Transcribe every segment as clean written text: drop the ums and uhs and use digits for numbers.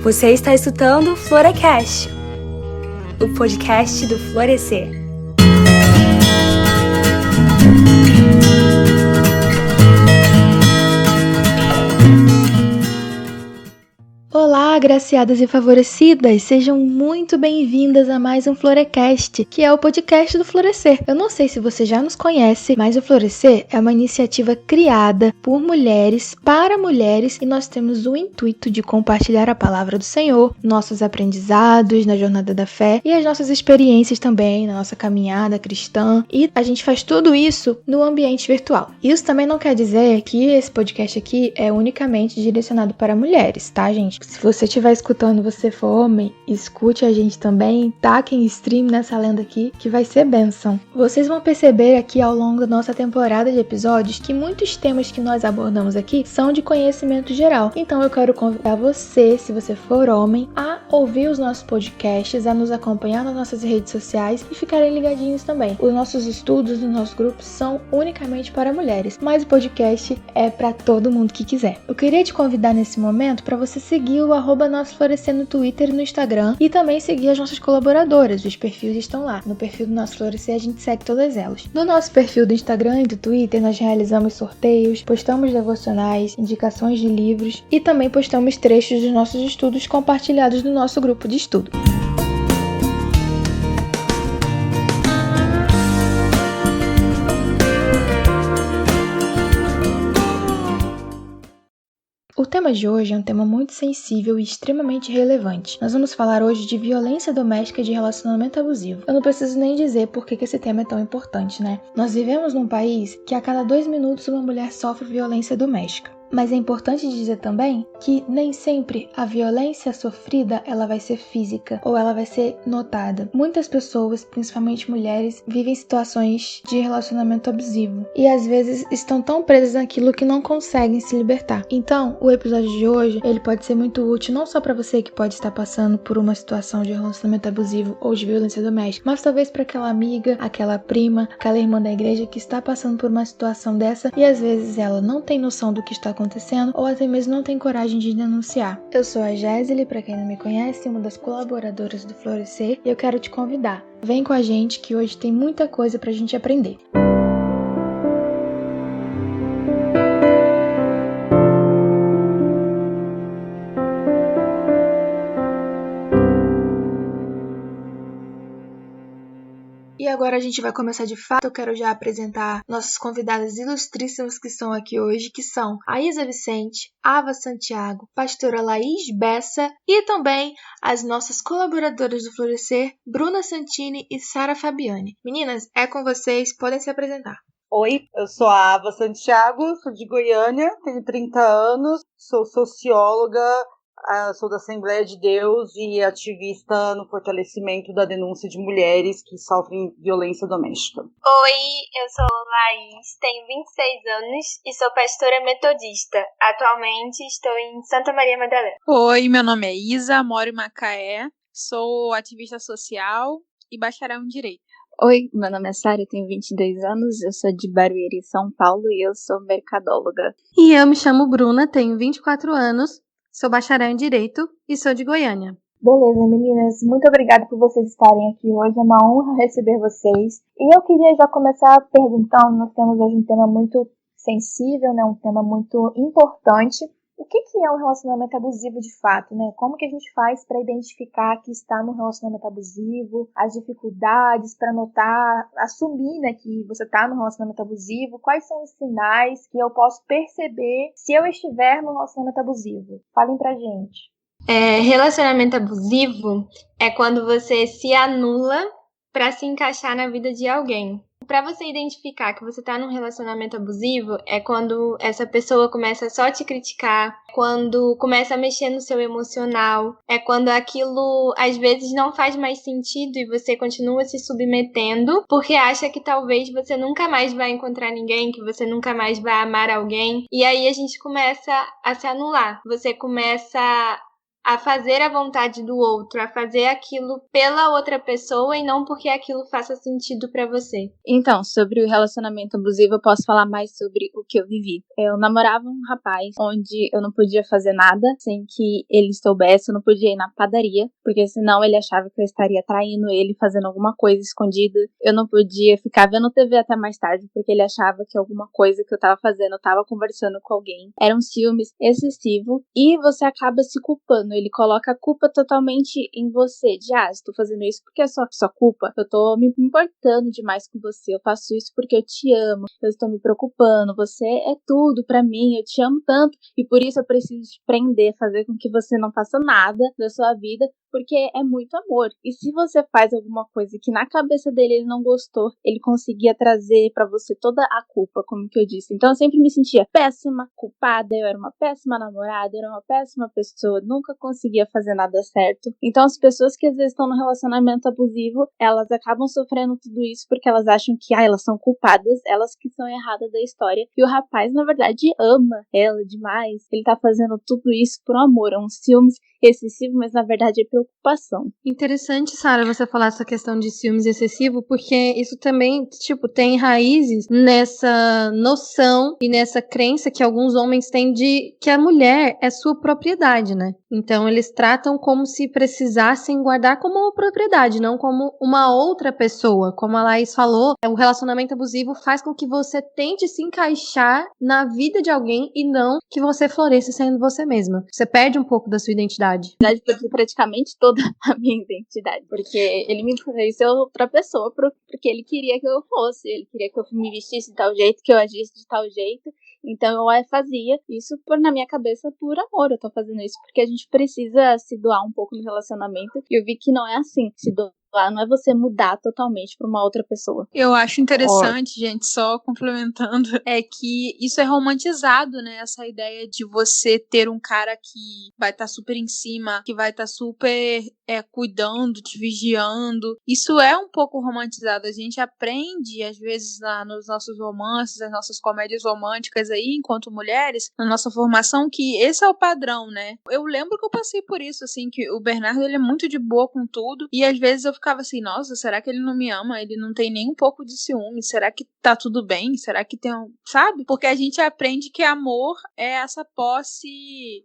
Você está escutando o Florecast, o podcast do Florescer. Olá, agraciadas e favorecidas! Sejam muito bem-vindas a mais um Florecast, que é o podcast do Florescer. Eu não sei se você já nos conhece, mas o Florescer é uma iniciativa criada por mulheres, para mulheres, e nós temos o intuito de compartilhar a palavra do Senhor, nossos aprendizados na jornada da fé e as nossas experiências também na nossa caminhada cristã. E a gente faz tudo isso no ambiente virtual. Isso também não quer dizer que esse podcast aqui é unicamente direcionado para mulheres, tá, gente? Se você estiver escutando, você for homem, escute a gente também, taquem stream nessa lenda aqui, que vai ser bênção. Vocês vão perceber aqui ao longo da nossa temporada de episódios que muitos temas que nós abordamos aqui são de conhecimento geral. Então eu quero convidar você, se você for homem, a ouvir os nossos podcasts, a nos acompanhar nas nossas redes sociais e ficarem ligadinhos também. Os nossos estudos no nosso grupo são unicamente para mulheres, mas o podcast é para todo mundo que quiser. Eu queria te convidar nesse momento para você seguir o @Nosso Florescer no Twitter e no Instagram e também seguir as nossas colaboradoras, os perfis estão lá. No perfil do Nosso Florescer a gente segue todas elas. No nosso perfil do Instagram e do Twitter nós realizamos sorteios, postamos devocionais, indicações de livros e também postamos trechos dos nossos estudos compartilhados no nosso grupo de estudo. O tema de hoje é um tema muito sensível e extremamente relevante. Nós vamos falar hoje de violência doméstica e de relacionamento abusivo. Eu não preciso nem dizer por que esse tema é tão importante, né? Nós vivemos num país que a cada 2 minutos uma mulher sofre violência doméstica. Mas é importante dizer também que nem sempre a violência sofrida ela vai ser física ou ela vai ser notada. Muitas pessoas, principalmente mulheres, vivem situações de relacionamento abusivo e às vezes estão tão presas naquilo que não conseguem se libertar. Então, o episódio de hoje ele pode ser muito útil não só para você que pode estar passando por uma situação de relacionamento abusivo ou de violência doméstica, mas talvez para aquela amiga, aquela prima, aquela irmã da igreja que está passando por uma situação dessa e às vezes ela não tem noção do que está acontecendo ou até mesmo não tem coragem de denunciar. Eu sou a Jéssica, para quem não me conhece, uma das colaboradoras do Florescer, e eu quero te convidar. Vem com a gente que hoje tem muita coisa pra gente aprender. E agora a gente vai começar de fato. Eu quero já apresentar nossas convidadas ilustríssimas que estão aqui hoje, que são a Isa Vicente, Ava Santiago, pastora Laís Bessa e também as nossas colaboradoras do Florescer, Bruna Santini e Sara Fabiani. Meninas, é com vocês, podem se apresentar. Oi, eu sou a Ava Santiago, sou de Goiânia, tenho 30 anos, sou socióloga, sou da Assembleia de Deus e ativista no fortalecimento da denúncia de mulheres que sofrem violência doméstica. Oi, eu sou Laís, tenho 26 anos e sou pastora metodista. Atualmente estou em Santa Maria Madalena. Oi, meu nome é Isa, moro em Macaé, sou ativista social e bacharel em Direito. Oi, meu nome é Sara, eu tenho 22 anos, eu sou de Barueri, São Paulo e eu sou mercadóloga. E eu me chamo Bruna, tenho 24 anos, sou bacharel em Direito e sou de Goiânia. Beleza, meninas, muito obrigada por vocês estarem aqui hoje, é uma honra receber vocês. E eu queria já começar perguntando, nós temos hoje um tema muito sensível, né, um tema muito importante. O que é um relacionamento abusivo de fato, né? Como que a gente faz para identificar que está num relacionamento abusivo, as dificuldades para notar, assumir, né, que você está num relacionamento abusivo, quais são os sinais que eu posso perceber se eu estiver num relacionamento abusivo? Falem pra gente. Relacionamento abusivo é quando você se anula para se encaixar na vida de alguém. Para você identificar que você tá num relacionamento abusivo é quando essa pessoa começa só a te criticar, quando começa a mexer no seu emocional, é quando aquilo às vezes não faz mais sentido e você continua se submetendo porque acha que talvez você nunca mais vai encontrar ninguém, que você nunca mais vai amar alguém, e aí a gente começa a se anular, você começa a fazer a vontade do outro, a fazer aquilo pela outra pessoa e não porque aquilo faça sentido pra você. Então, sobre o relacionamento abusivo, eu posso falar mais sobre o que eu vivi. Eu namorava um rapaz onde eu não podia fazer nada sem que ele soubesse, eu não podia ir na padaria, porque senão ele achava que eu estaria traindo ele, fazendo alguma coisa escondida. Eu não podia ficar vendo TV até mais tarde, porque ele achava que alguma coisa que eu tava fazendo, eu tava conversando com alguém. Eram ciúmes excessivos e você acaba se culpando. Ele coloca a culpa totalmente em você, de estou fazendo isso porque é sua culpa, eu tô me importando demais com você, eu faço isso porque eu te amo, eu estou me preocupando, você é tudo pra mim, eu te amo tanto e por isso eu preciso te prender, fazer com que você não faça nada da sua vida, porque é muito amor. E se você faz alguma coisa que na cabeça dele ele não gostou, ele conseguia trazer pra você toda a culpa, como que eu disse. Então eu sempre me sentia péssima, culpada, eu era uma péssima namorada, eu era uma péssima pessoa, nunca conseguia fazer nada certo. Então as pessoas que às vezes estão no relacionamento abusivo, elas acabam sofrendo tudo isso porque elas acham que elas são culpadas, elas que são erradas da história. E o rapaz, na verdade, ama ela demais. Ele tá fazendo tudo isso por amor, é um ciúmes excessivo, mas na verdade é preocupação. Interessante, Sara, você falar essa questão de ciúmes excessivo, porque isso também, tem raízes nessa noção e nessa crença que alguns homens têm de que a mulher é sua propriedade, né? Então eles tratam como se precisassem guardar como uma propriedade, não como uma outra pessoa. Como a Laís falou, o relacionamento abusivo faz com que você tente se encaixar na vida de alguém e não que você floresça sendo você mesma. Você perde um pouco da sua identidade. Perdi praticamente toda a minha identidade, porque ele me fez ser outra pessoa, porque ele queria que eu fosse, ele queria que eu me vestisse de tal jeito, que eu agisse de tal jeito. Então eu fazia isso na minha cabeça por amor. Eu tô fazendo isso porque a gente precisa se doar um pouco no relacionamento. E eu vi que não é assim. Se doar não é você mudar totalmente pra uma outra pessoa. Eu acho interessante, gente, só complementando, é que isso é romantizado, né? Essa ideia de você ter um cara que vai estar super em cima, que vai estar super cuidando, te vigiando. Isso é um pouco romantizado. A gente aprende, às vezes, nos nossos romances, nas nossas comédias românticas aí, enquanto mulheres, na nossa formação, que esse é o padrão, né? Eu lembro que eu passei por isso, assim, que o Bernardo, ele é muito de boa com tudo, e às vezes eu ficava assim, nossa, será que ele não me ama? Ele não tem nem um pouco de ciúme? Será que tá tudo bem? Será que tem sabe? Porque a gente aprende que amor é essa posse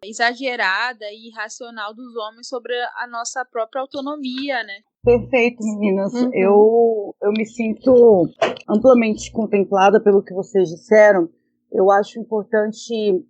exagerada e irracional dos homens sobre a nossa própria autonomia, né? Perfeito, meninas. Eu me sinto amplamente contemplada pelo que vocês disseram. Eu acho importante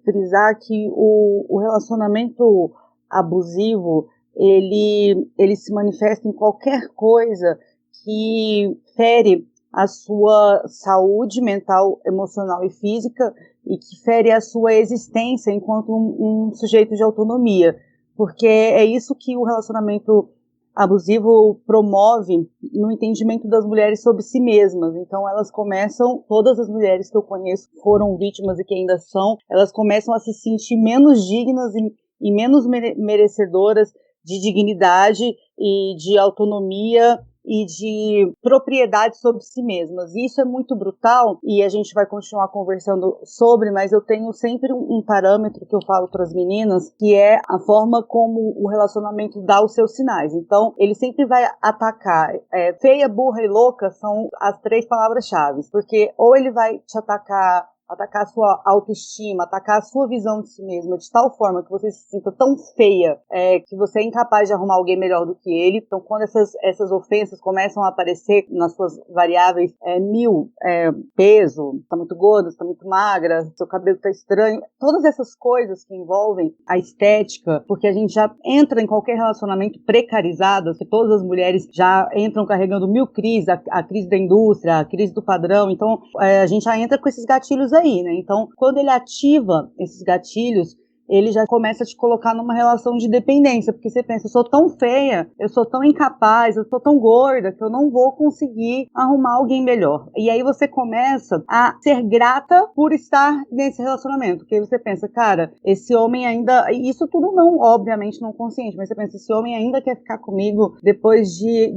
frisar que o relacionamento abusivo, ele se manifesta em qualquer coisa que fere a sua saúde mental, emocional e física e que fere a sua existência enquanto um sujeito de autonomia. Porque é isso que o relacionamento abusivo promove no entendimento das mulheres sobre si mesmas. Então elas começam, todas as mulheres que eu conheço foram vítimas e que ainda são, elas começam a se sentir menos dignas e menos merecedoras de dignidade e de autonomia e de propriedade sobre si mesmas. E isso é muito brutal e a gente vai continuar conversando sobre, mas eu tenho sempre um parâmetro que eu falo para as meninas, que é a forma como o relacionamento dá os seus sinais. Então, ele sempre vai atacar. Feia, burra e louca são as 3 palavras-chave, porque ou ele vai te atacar a sua autoestima, atacar a sua visão de si mesma de tal forma que você se sinta tão feia que você é incapaz de arrumar alguém melhor do que ele. Então, quando essas ofensas começam a aparecer nas suas variáveis peso, tá muito gorda, tá muito magra, seu cabelo tá estranho, todas essas coisas que envolvem a estética, porque a gente já entra em qualquer relacionamento precarizado, que todas as mulheres já entram carregando 1000 crises, a crise da indústria, a crise do padrão. Então, a gente já entra com esses gatilhos aí, né? Então, quando ele ativa esses gatilhos, ele já começa a te colocar numa relação de dependência, porque você pensa, eu sou tão feia, eu sou tão incapaz, eu sou tão gorda, que eu não vou conseguir arrumar alguém melhor. E aí você começa a ser grata por estar nesse relacionamento, porque você pensa, cara, esse homem ainda, isso tudo não, obviamente não consciente, mas você pensa, esse homem ainda quer ficar comigo depois de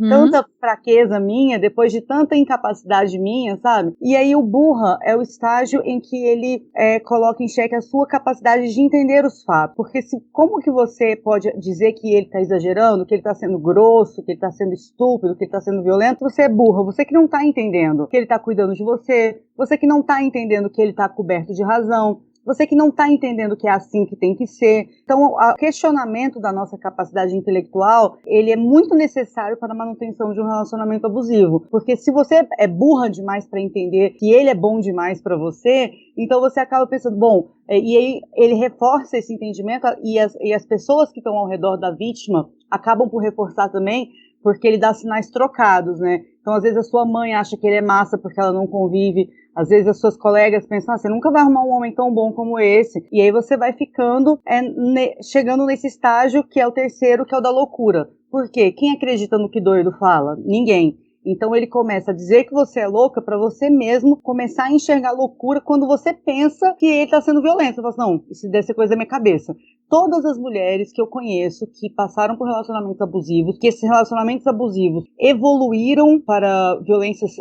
tanta fraqueza minha, depois de tanta incapacidade minha, sabe? E aí o burra é o estágio em que ele coloca em xeque a sua capacidade capacidade de entender os fatos. Porque como que você pode dizer que ele está exagerando, que ele está sendo grosso, que ele está sendo estúpido, que ele está sendo violento? Você é burra, você que não está entendendo que ele está cuidando de você, você que não está entendendo que ele está coberto de razão, você que não está entendendo que é assim que tem que ser. Então, o questionamento da nossa capacidade intelectual, ele é muito necessário para a manutenção de um relacionamento abusivo. Porque se você é burra demais para entender que ele é bom demais para você, então você acaba pensando, bom, e aí ele reforça esse entendimento e as pessoas que estão ao redor da vítima acabam por reforçar também, porque ele dá sinais trocados, né? Então, às vezes, a sua mãe acha que ele é massa porque ela não convive. Às vezes, as suas colegas pensam, você nunca vai arrumar um homem tão bom como esse. E aí você vai ficando, chegando nesse estágio que é o terceiro, que é o da loucura. Por quê? Quem acredita no que doido fala? Ninguém. Então ele começa a dizer que você é louca para você mesmo começar a enxergar loucura quando você pensa que ele está sendo violento. Você fala assim, não, isso deve ser coisa da minha cabeça. Todas as mulheres que eu conheço que passaram por relacionamentos abusivos, que esses relacionamentos abusivos evoluíram para violências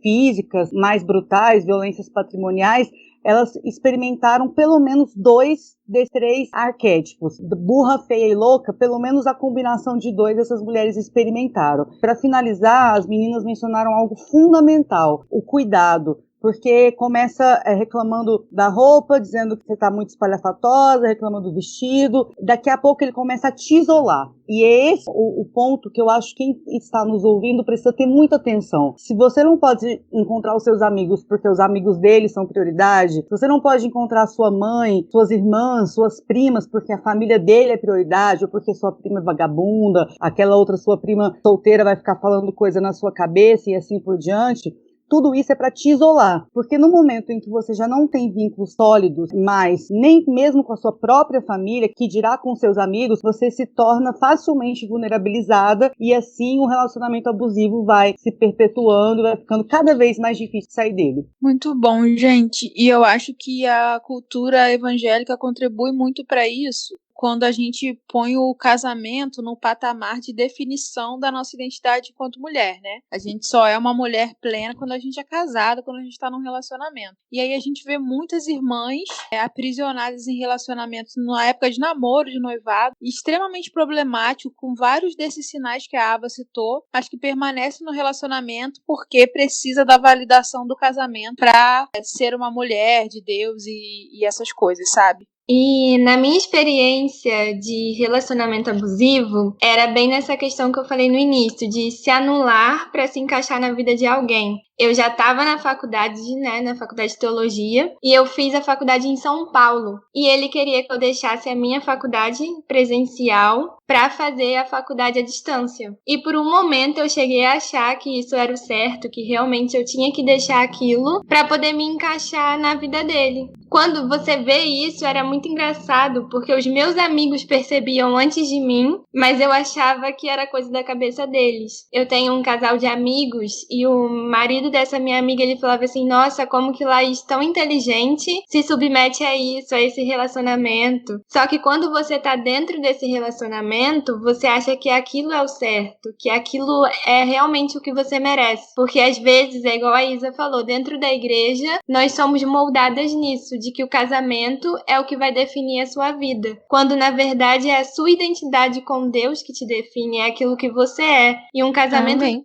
físicas mais brutais, violências patrimoniais, elas experimentaram pelo menos 2 desses 3 arquétipos. Burra, feia e louca, pelo menos a combinação de 2 dessas mulheres experimentaram. Para finalizar, as meninas mencionaram algo fundamental, o cuidado. Porque começa reclamando da roupa, dizendo que você está muito espalhafatosa, reclamando do vestido. Daqui a pouco ele começa a te isolar. E é esse o ponto que eu acho que quem está nos ouvindo precisa ter muita atenção. Se você não pode encontrar os seus amigos porque os amigos deles são prioridade, se você não pode encontrar sua mãe, suas irmãs, suas primas porque a família dele é prioridade, ou porque sua prima é vagabunda, aquela outra sua prima solteira vai ficar falando coisa na sua cabeça e assim por diante, tudo isso é para te isolar, porque no momento em que você já não tem vínculos sólidos, mas nem mesmo com a sua própria família, que dirá com seus amigos, você se torna facilmente vulnerabilizada e assim o relacionamento abusivo vai se perpetuando e vai ficando cada vez mais difícil sair dele. Muito bom, gente. E eu acho que a cultura evangélica contribui muito para isso, quando a gente põe o casamento no patamar de definição da nossa identidade enquanto mulher, né? A gente só é uma mulher plena quando a gente é casada, quando a gente tá num relacionamento. E aí a gente vê muitas irmãs aprisionadas em relacionamentos na época de namoro, de noivado, extremamente problemático, com vários desses sinais que a Ava citou, mas que permanece no relacionamento porque precisa da validação do casamento pra ser uma mulher de Deus e essas coisas, sabe? E na minha experiência de relacionamento abusivo, era bem nessa questão que eu falei no início, de se anular para se encaixar na vida de alguém. Eu já estava na faculdade, na faculdade de teologia, e eu fiz a faculdade em São Paulo. E ele queria que eu deixasse a minha faculdade presencial para fazer a faculdade à distância. E por um momento eu cheguei a achar que isso era o certo, que realmente eu tinha que deixar aquilo para poder me encaixar na vida dele. Quando você vê isso, era muito engraçado, porque os meus amigos percebiam antes de mim, mas eu achava que era coisa da cabeça deles. Eu tenho um casal de amigos e o marido dessa minha amiga, ele falava assim, nossa, como que Laís, tão inteligente, se submete a isso, a esse relacionamento. Só que quando você tá dentro desse relacionamento, você acha que aquilo é o certo, que aquilo é realmente o que você merece. Porque às vezes, é igual a Isa falou, dentro da igreja, nós somos moldadas nisso, de que o casamento é o que vai definir a sua vida. Quando, na verdade, é a sua identidade com Deus que te define, é aquilo que você é. E um casamento não vem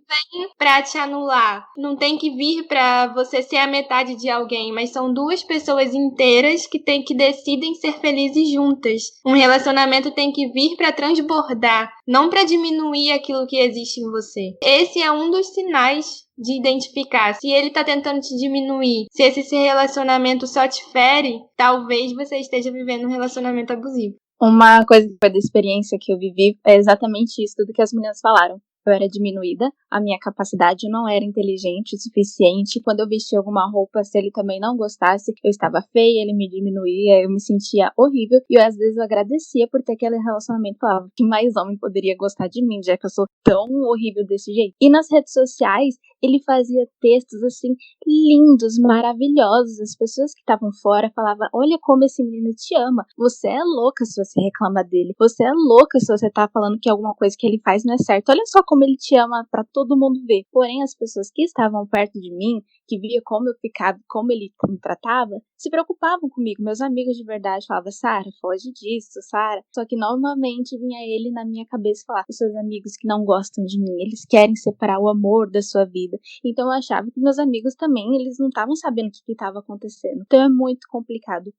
pra te anular. Não tem que vir pra você ser a metade de alguém, mas são 2 pessoas inteiras que decidem ser felizes juntas. Um relacionamento tem que vir pra transbordar, não pra diminuir aquilo que existe em você. Esse é um dos sinais de identificar. Se ele tá tentando te diminuir, se esse relacionamento só te fere, talvez você esteja vivendo um relacionamento abusivo. Uma coisa que foi da experiência que eu vivi é exatamente isso, tudo que as meninas falaram. Eu era diminuída, a minha capacidade não era inteligente o suficiente. Quando eu vestia alguma roupa, se ele também não gostasse, eu estava feia, ele me diminuía, eu me sentia horrível. E às vezes eu agradecia por ter aquele relacionamento. Falava que mais homem poderia gostar de mim, já que eu sou tão horrível desse jeito. E nas redes sociais, ele fazia textos assim, lindos, maravilhosos. As pessoas que estavam fora falavam, olha como esse menino te ama. Você é louca se você reclama dele. Você é louca se você tá falando que alguma coisa que ele faz não é certo. Olha só como ele te ama pra todo mundo ver. Porém, as pessoas que estavam perto de mim, que via como eu ficava, como ele me tratava, se preocupavam comigo. Meus amigos de verdade falavam, Sara, foge disso, Sara. Só que novamente vinha ele na minha cabeça falar, os seus amigos que não gostam de mim, eles querem separar o amor da sua vida. Então eu achava que meus amigos também, eles não estavam sabendo o que estava acontecendo. Então é muito complicado.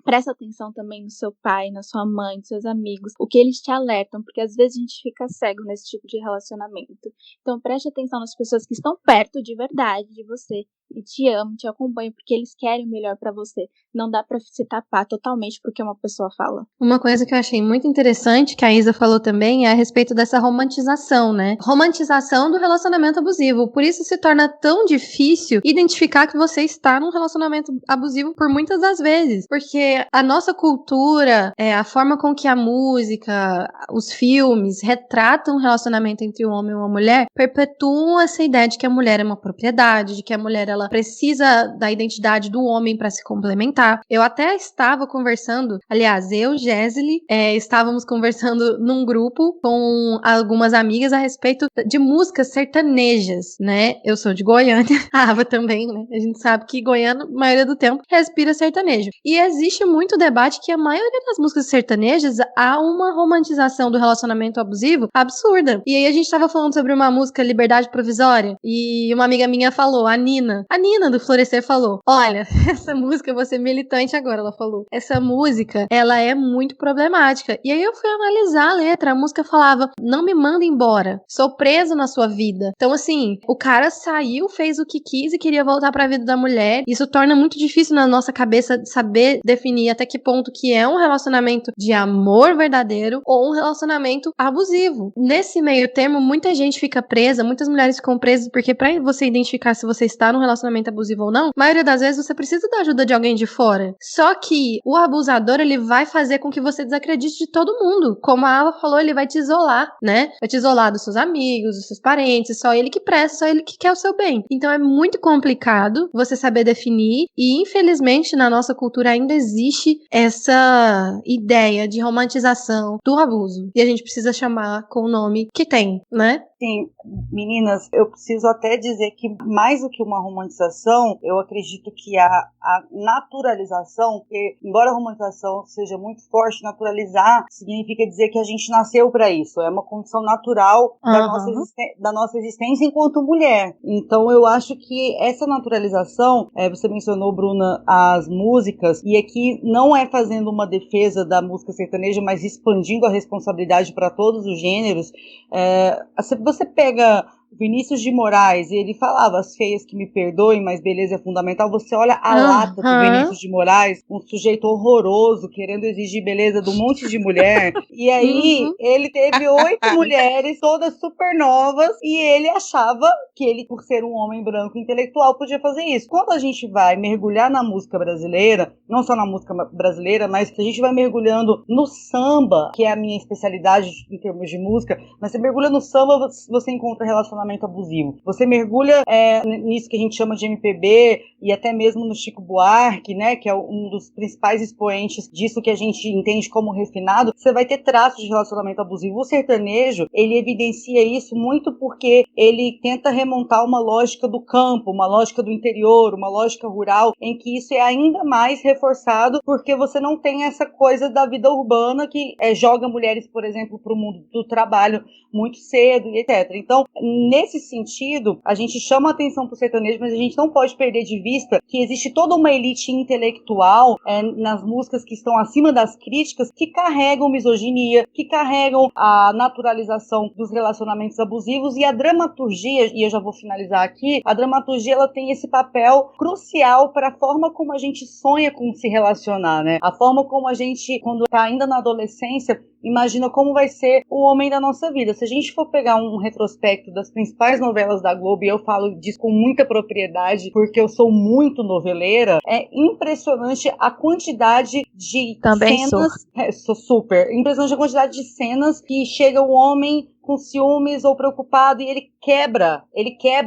Presta atenção também no seu pai, na sua mãe, nos seus amigos, o que eles te alertam, porque às vezes a gente fica cego nesse tipo de relacionamento. Então preste atenção nas pessoas que estão perto de verdade de você e te amam, te acompanham, porque eles querem o melhor pra você. Não dá pra se tapar totalmente porque uma pessoa fala. Uma coisa que eu achei muito interessante, que a Isa falou também, é a respeito dessa romantização, né? Romantização do relacionamento abusivo. Por isso se torna tão difícil identificar que você está num relacionamento abusivo por muitas das vezes. Porque a nossa cultura, a forma com que a música, os filmes retratam um relacionamento entre um homem e uma mulher, perpetuam essa ideia de que a mulher é uma propriedade, de que a mulher ela precisa da identidade do homem para se complementar. Eu até estava conversando, aliás, eu, Jéssica, estávamos conversando num grupo com algumas amigas a respeito de músicas sertanejas, né? Eu sou de Goiânia, a Ava também, né? A gente sabe que Goiânia, a maioria do tempo, respira sertanejo. E existe muito debate que a maioria das músicas sertanejas há uma romantização do relacionamento abusivo absurda. E aí a gente estava falando sobre uma música Liberdade Provisória e uma amiga minha falou, a Nina do Florescer falou, olha, essa música, eu vou ser militante agora, ela falou, essa música, ela é muito problemática. E aí eu fui analisar a letra, a música falava, não me manda embora, sou preso na sua vida. Então assim, o cara saiu, fez o que quis e queria voltar pra vida da mulher. Isso torna muito difícil na nossa cabeça saber definir até que ponto que é um relacionamento de amor verdadeiro ou um relacionamento abusivo. Nesse meio termo, muita gente fica presa, muitas mulheres ficam presas, porque pra você identificar se você está num relacionamento abusivo ou não, a maioria das vezes você precisa da ajuda de alguém de fora. Só que o abusador, ele vai fazer com que você desacredite de todo mundo. Como a Ava falou, ele vai te isolar, né? Vai te isolar dos seus amigos, dos seus parentes, só ele que presta, só ele que quer o seu bem. Então é muito complicado você saber definir e, infelizmente, na nossa cultura ainda existe essa ideia de romantização do abuso. E a gente precisa chamar com o nome que tem, né? Sim, meninas, eu preciso até dizer que mais do que uma romantização, eu acredito que a naturalização, porque embora a romantização seja muito forte, naturalizar significa dizer que a gente nasceu para isso, é uma condição natural da nossa existência enquanto mulher. Então eu acho que essa naturalização, você mencionou, Bruna, as músicas, e aqui não é fazendo uma defesa da música sertaneja, mas expandindo a responsabilidade para todos os gêneros. Você pega Vinícius de Moraes, e ele falava, as feias que me perdoem, mas beleza é fundamental. Você olha a lata do Vinícius de Moraes, um sujeito horroroso, querendo exigir beleza de um monte de mulher, e aí ele teve 8 mulheres, todas super novas, e ele achava que ele, por ser um homem branco intelectual, podia fazer isso. Quando a gente vai mergulhar na música brasileira, não só na música brasileira, mas a gente vai mergulhando no samba, que é a minha especialidade em termos de música, mas você mergulha no samba, você encontra relacionamento abusivo. Você mergulha nisso que a gente chama de MPB e até mesmo no Chico Buarque, né, que é um dos principais expoentes disso que a gente entende como refinado, você vai ter traços de relacionamento abusivo. O sertanejo, ele evidencia isso muito porque ele tenta remontar uma lógica do campo, uma lógica do interior, uma lógica rural, em que isso é ainda mais reforçado porque você não tem essa coisa da vida urbana que joga mulheres, por exemplo, para o mundo do trabalho muito cedo e etc. Então, nesse sentido, a gente chama a atenção para o sertanejo, mas a gente não pode perder de vista que existe toda uma elite intelectual nas músicas que estão acima das críticas, que carregam misoginia, que carregam a naturalização dos relacionamentos abusivos, e a dramaturgia, e eu já vou finalizar aqui, a dramaturgia ela tem esse papel crucial para a forma como a gente sonha com se relacionar, né? A forma como a gente, quando está ainda na adolescência, imagina como vai ser o homem da nossa vida. Se a gente for pegar um retrospecto das principais novelas da Globo, e eu falo disso com muita propriedade, porque eu sou muito noveleira, é impressionante a quantidade de Também cenas... sou super. Impressionante a quantidade de cenas que chega o homem com ciúmes ou preocupado, e ele quebra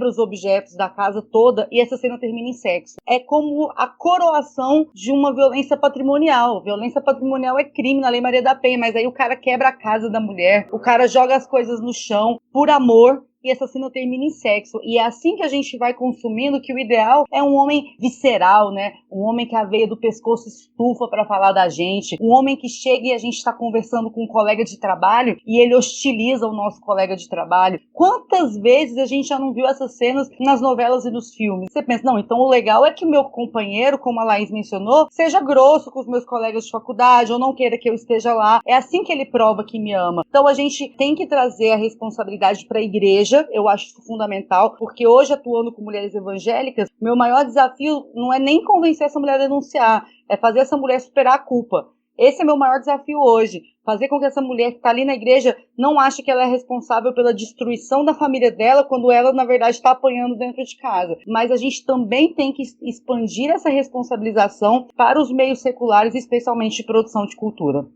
os objetos da casa toda, e essa cena termina em sexo. É como a coroação de uma violência patrimonial. Violência patrimonial é crime na Lei Maria da Penha, mas aí o cara quebra a casa da mulher, o cara joga as coisas no chão por amor, e essa cena termina em sexo. E é assim que a gente vai consumindo, que o ideal é um homem visceral, né? Um homem que a veia do pescoço estufa para falar da gente, um homem que chega e a gente está conversando com um colega de trabalho e ele hostiliza o nosso colega de trabalho. Quantas vezes a gente já não viu essas cenas nas novelas e nos filmes? Você pensa, não, então o legal é que o meu companheiro, como a Laís mencionou, seja grosso com os meus colegas de faculdade, ou não queira que eu esteja lá. É assim que ele prova que me ama. Então a gente tem que trazer a responsabilidade para a igreja. Eu acho isso fundamental, porque hoje, atuando com mulheres evangélicas, meu maior desafio não é nem convencer essa mulher a denunciar, é fazer essa mulher superar a culpa. Esse é meu maior desafio hoje, fazer com que essa mulher que está ali na igreja não ache que ela é responsável pela destruição da família dela, quando ela, na verdade, está apanhando dentro de casa. Mas a gente também tem que expandir essa responsabilização para os meios seculares, especialmente de produção de cultura.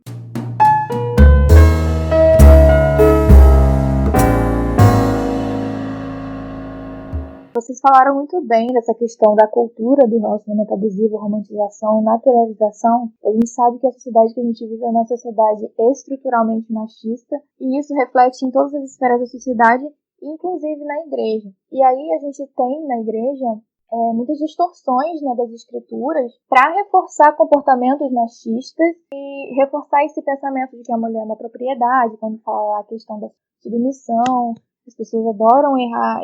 Vocês falaram muito bem dessa questão da cultura do relacionamento abusivo, romantização, naturalização. A gente sabe que a sociedade que a gente vive é uma sociedade estruturalmente machista, e isso reflete em todas as esferas da sociedade, inclusive na igreja. E aí a gente tem na igreja muitas distorções, né, das escrituras para reforçar comportamentos machistas e reforçar esse pensamento de que a mulher é uma propriedade, quando fala a questão da submissão. As pessoas adoram errar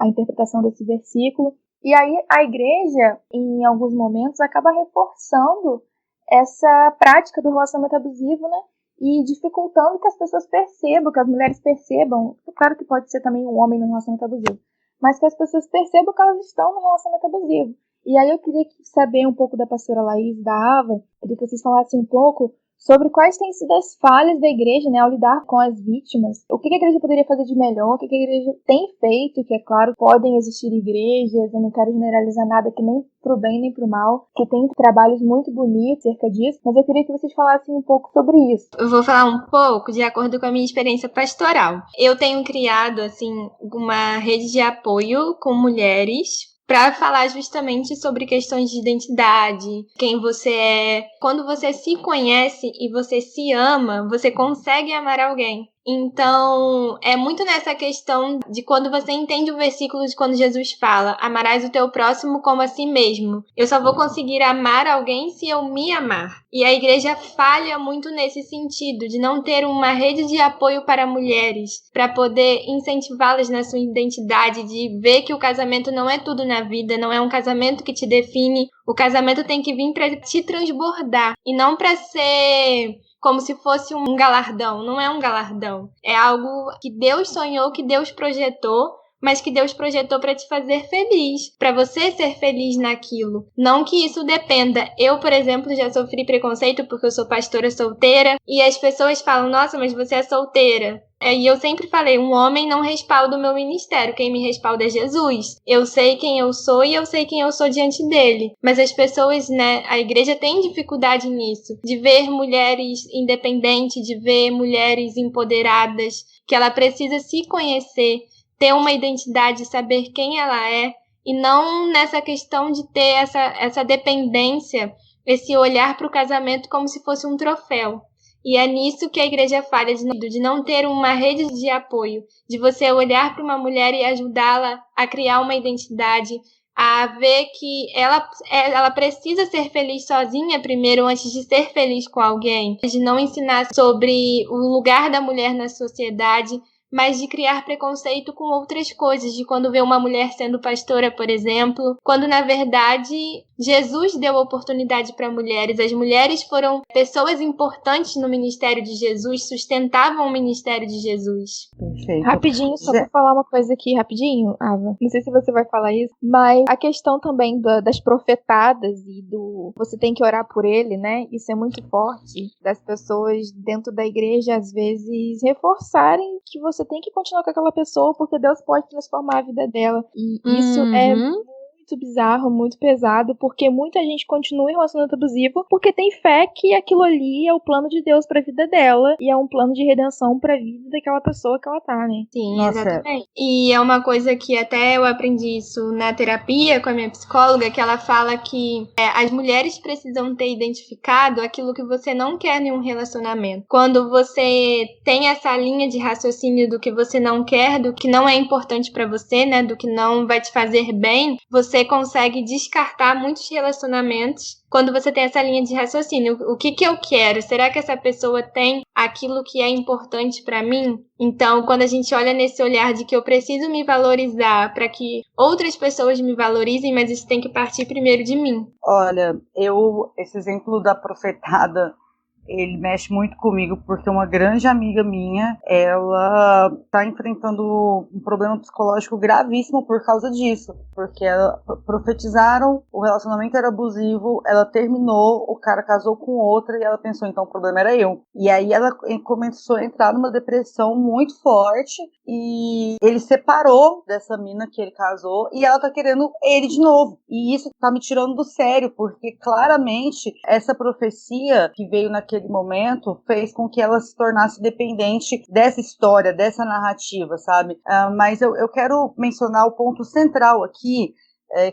a interpretação desse versículo. E aí a igreja, em alguns momentos, acaba reforçando essa prática do relacionamento abusivo, né? E dificultando que as pessoas percebam, que as mulheres percebam. Claro que pode ser também um homem no relacionamento abusivo, mas que as pessoas percebam que elas estão no relacionamento abusivo. E aí eu queria saber um pouco da pastora Laís, da Ava, queria que vocês falassem um pouco sobre quais têm sido as falhas da igreja, né, ao lidar com as vítimas. O que a igreja poderia fazer de melhor, o que a igreja tem feito, que é claro, podem existir igrejas, eu não quero generalizar nada que nem pro bem nem pro mal, que tem trabalhos muito bonitos acerca disso, mas eu queria que vocês falassem um pouco sobre isso. Eu vou falar um pouco de acordo com a minha experiência pastoral. Eu tenho criado, assim, uma rede de apoio com mulheres para falar justamente sobre questões de identidade, quem você é. Quando você se conhece e você se ama, você consegue amar alguém. Então, é muito nessa questão de quando você entende o versículo de quando Jesus fala: amarás o teu próximo como a si mesmo. Eu só vou conseguir amar alguém se eu me amar. E a igreja falha muito nesse sentido, de não ter uma rede de apoio para mulheres, para poder incentivá-las na sua identidade, de ver que o casamento não é tudo na vida, não é um casamento que te define. O casamento tem que vir para te transbordar e não para ser como se fosse um galardão. Não é um galardão. É algo que Deus sonhou, que Deus projetou, mas que Deus projetou para te fazer feliz, para você ser feliz naquilo. Não que isso dependa. Eu, por exemplo, já sofri preconceito porque eu sou pastora solteira e as pessoas falam: nossa, mas você é solteira. E eu sempre falei, um homem não respalda o meu ministério, quem me respalda é Jesus. Eu sei quem eu sou e eu sei quem eu sou diante dele. Mas as pessoas, né, a igreja tem dificuldade nisso, de ver mulheres independentes, de ver mulheres empoderadas, que ela precisa se conhecer, ter uma identidade, saber quem ela é, e não nessa questão de ter essa dependência, esse olhar para o casamento como se fosse um troféu. E é nisso que a igreja falha, de não ter uma rede de apoio, de você olhar para uma mulher e ajudá-la a criar uma identidade, a ver que ela precisa ser feliz sozinha primeiro, antes de ser feliz com alguém, de não ensinar sobre o lugar da mulher na sociedade, mas de criar preconceito com outras coisas, de quando vê uma mulher sendo pastora, por exemplo, quando na verdade Jesus deu oportunidade para mulheres. As mulheres foram pessoas importantes no ministério de Jesus, sustentavam o ministério de Jesus. Perfeito. Rapidinho, só vou falar uma coisa aqui, rapidinho, Ava. Não sei se você vai falar isso, mas a questão também das profetadas e do você tem que orar por ele, né? Isso é muito forte, das pessoas dentro da igreja, às vezes, reforçarem que você tem que continuar com aquela pessoa porque Deus pode transformar a vida dela. E isso é muito muito bizarro, muito pesado, porque muita gente continua em relacionamento abusivo porque tem fé que aquilo ali é o plano de Deus pra vida dela e é um plano de redenção pra vida daquela pessoa que ela tá, né? Sim, Nossa, exatamente. E é uma coisa que até eu aprendi isso na terapia com a minha psicóloga, que ela fala que as mulheres precisam ter identificado aquilo que você não quer em um relacionamento. Quando você tem essa linha de raciocínio do que você não quer, do que não é importante pra você, né, do que não vai te fazer bem, você consegue descartar muitos relacionamentos quando você tem essa linha de raciocínio. O que eu quero? Será que essa pessoa tem aquilo que é importante pra mim? Então, quando a gente olha nesse olhar de que eu preciso me valorizar para que outras pessoas me valorizem, mas isso tem que partir primeiro de mim. Olha, esse exemplo da profetada, ele mexe muito comigo, porque uma grande amiga minha, ela tá enfrentando um problema psicológico gravíssimo por causa disso, porque ela profetizaram, o relacionamento era abusivo, ela terminou, o cara casou com outra e ela pensou, então o problema era eu. E aí ela começou a entrar numa depressão muito forte e ele separou dessa mina que ele casou e ela tá querendo ele de novo. E isso tá me tirando do sério, porque claramente essa profecia que veio naquele momento fez com que ela se tornasse dependente dessa história, dessa narrativa, sabe? Mas eu quero mencionar o ponto central aqui,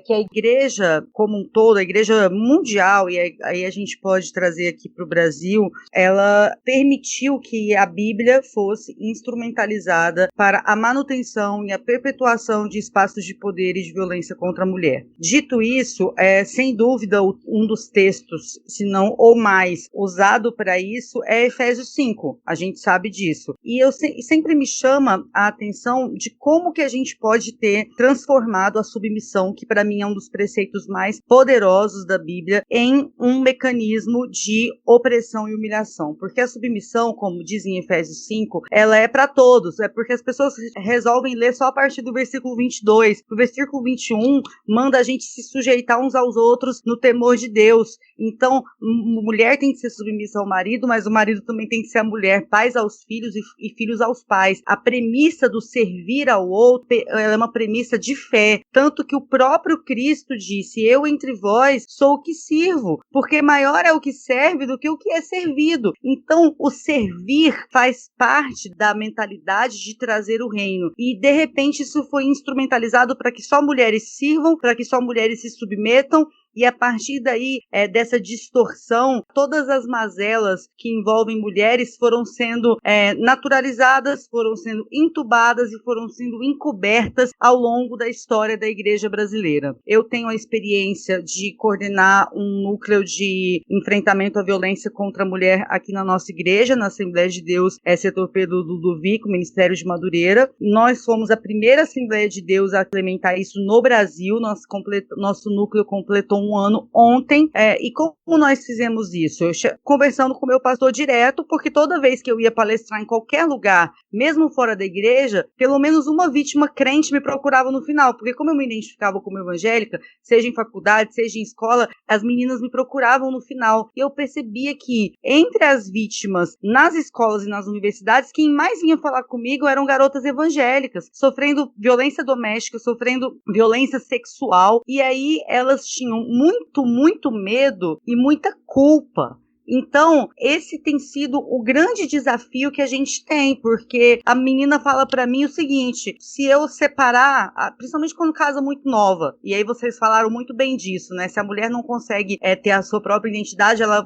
que a igreja como um todo, a igreja mundial, e aí a gente pode trazer aqui para o Brasil, ela permitiu que a Bíblia fosse instrumentalizada para a manutenção e a perpetuação de espaços de poder e de violência contra a mulher. Dito isso, sem dúvida, um dos textos, se não ou mais, usado para isso é Efésios 5, a gente sabe disso. E sempre me chama a atenção de como que a gente pode ter transformado a submissão, que para mim é um dos preceitos mais poderosos da Bíblia, em um mecanismo de opressão e humilhação. Porque a submissão, como diz em Efésios 5, ela é para todos. É porque as pessoas resolvem ler só a partir do versículo 22. O versículo 21 manda a gente se sujeitar uns aos outros no temor de Deus. Então, mulher tem que ser submissa ao marido, mas o marido também tem que ser a mulher, pais aos filhos e filhos aos pais. A premissa do servir ao outro, ela é uma premissa de fé. Tanto que o próprio Cristo disse, eu entre vós sou o que sirvo, porque maior é o que serve do que o que é servido. Então, o servir faz parte da mentalidade de trazer o reino. E, de repente, isso foi instrumentalizado para que só mulheres sirvam, para que só mulheres se submetam. E a partir daí, dessa distorção, todas as mazelas que envolvem mulheres foram sendo naturalizadas, foram sendo entubadas e foram sendo encobertas ao longo da história da igreja brasileira. Eu tenho a experiência de coordenar um núcleo de enfrentamento à violência contra a mulher aqui na nossa igreja, na Assembleia de Deus, setor Pedro Ludovico, Ministério de Madureira. Nós fomos a primeira Assembleia de Deus a implementar isso no Brasil. Nosso núcleo completou um ano ontem, e como nós fizemos isso? Eu conversando com o meu pastor direto, porque toda vez que eu ia palestrar em qualquer lugar, mesmo fora da igreja, pelo menos uma vítima crente me procurava no final, porque como eu me identificava como evangélica, seja em faculdade, seja em escola, as meninas me procuravam no final, e eu percebia que entre as vítimas nas escolas e nas universidades, quem mais vinha falar comigo eram garotas evangélicas, sofrendo violência doméstica, sofrendo violência sexual, e aí elas tinham muito medo e muita culpa. Então, esse tem sido o grande desafio que a gente tem, porque a menina fala pra mim o seguinte, se eu separar, principalmente quando casa muito nova, e aí vocês falaram muito bem disso, né? Se a mulher não consegue ter a sua própria identidade, ela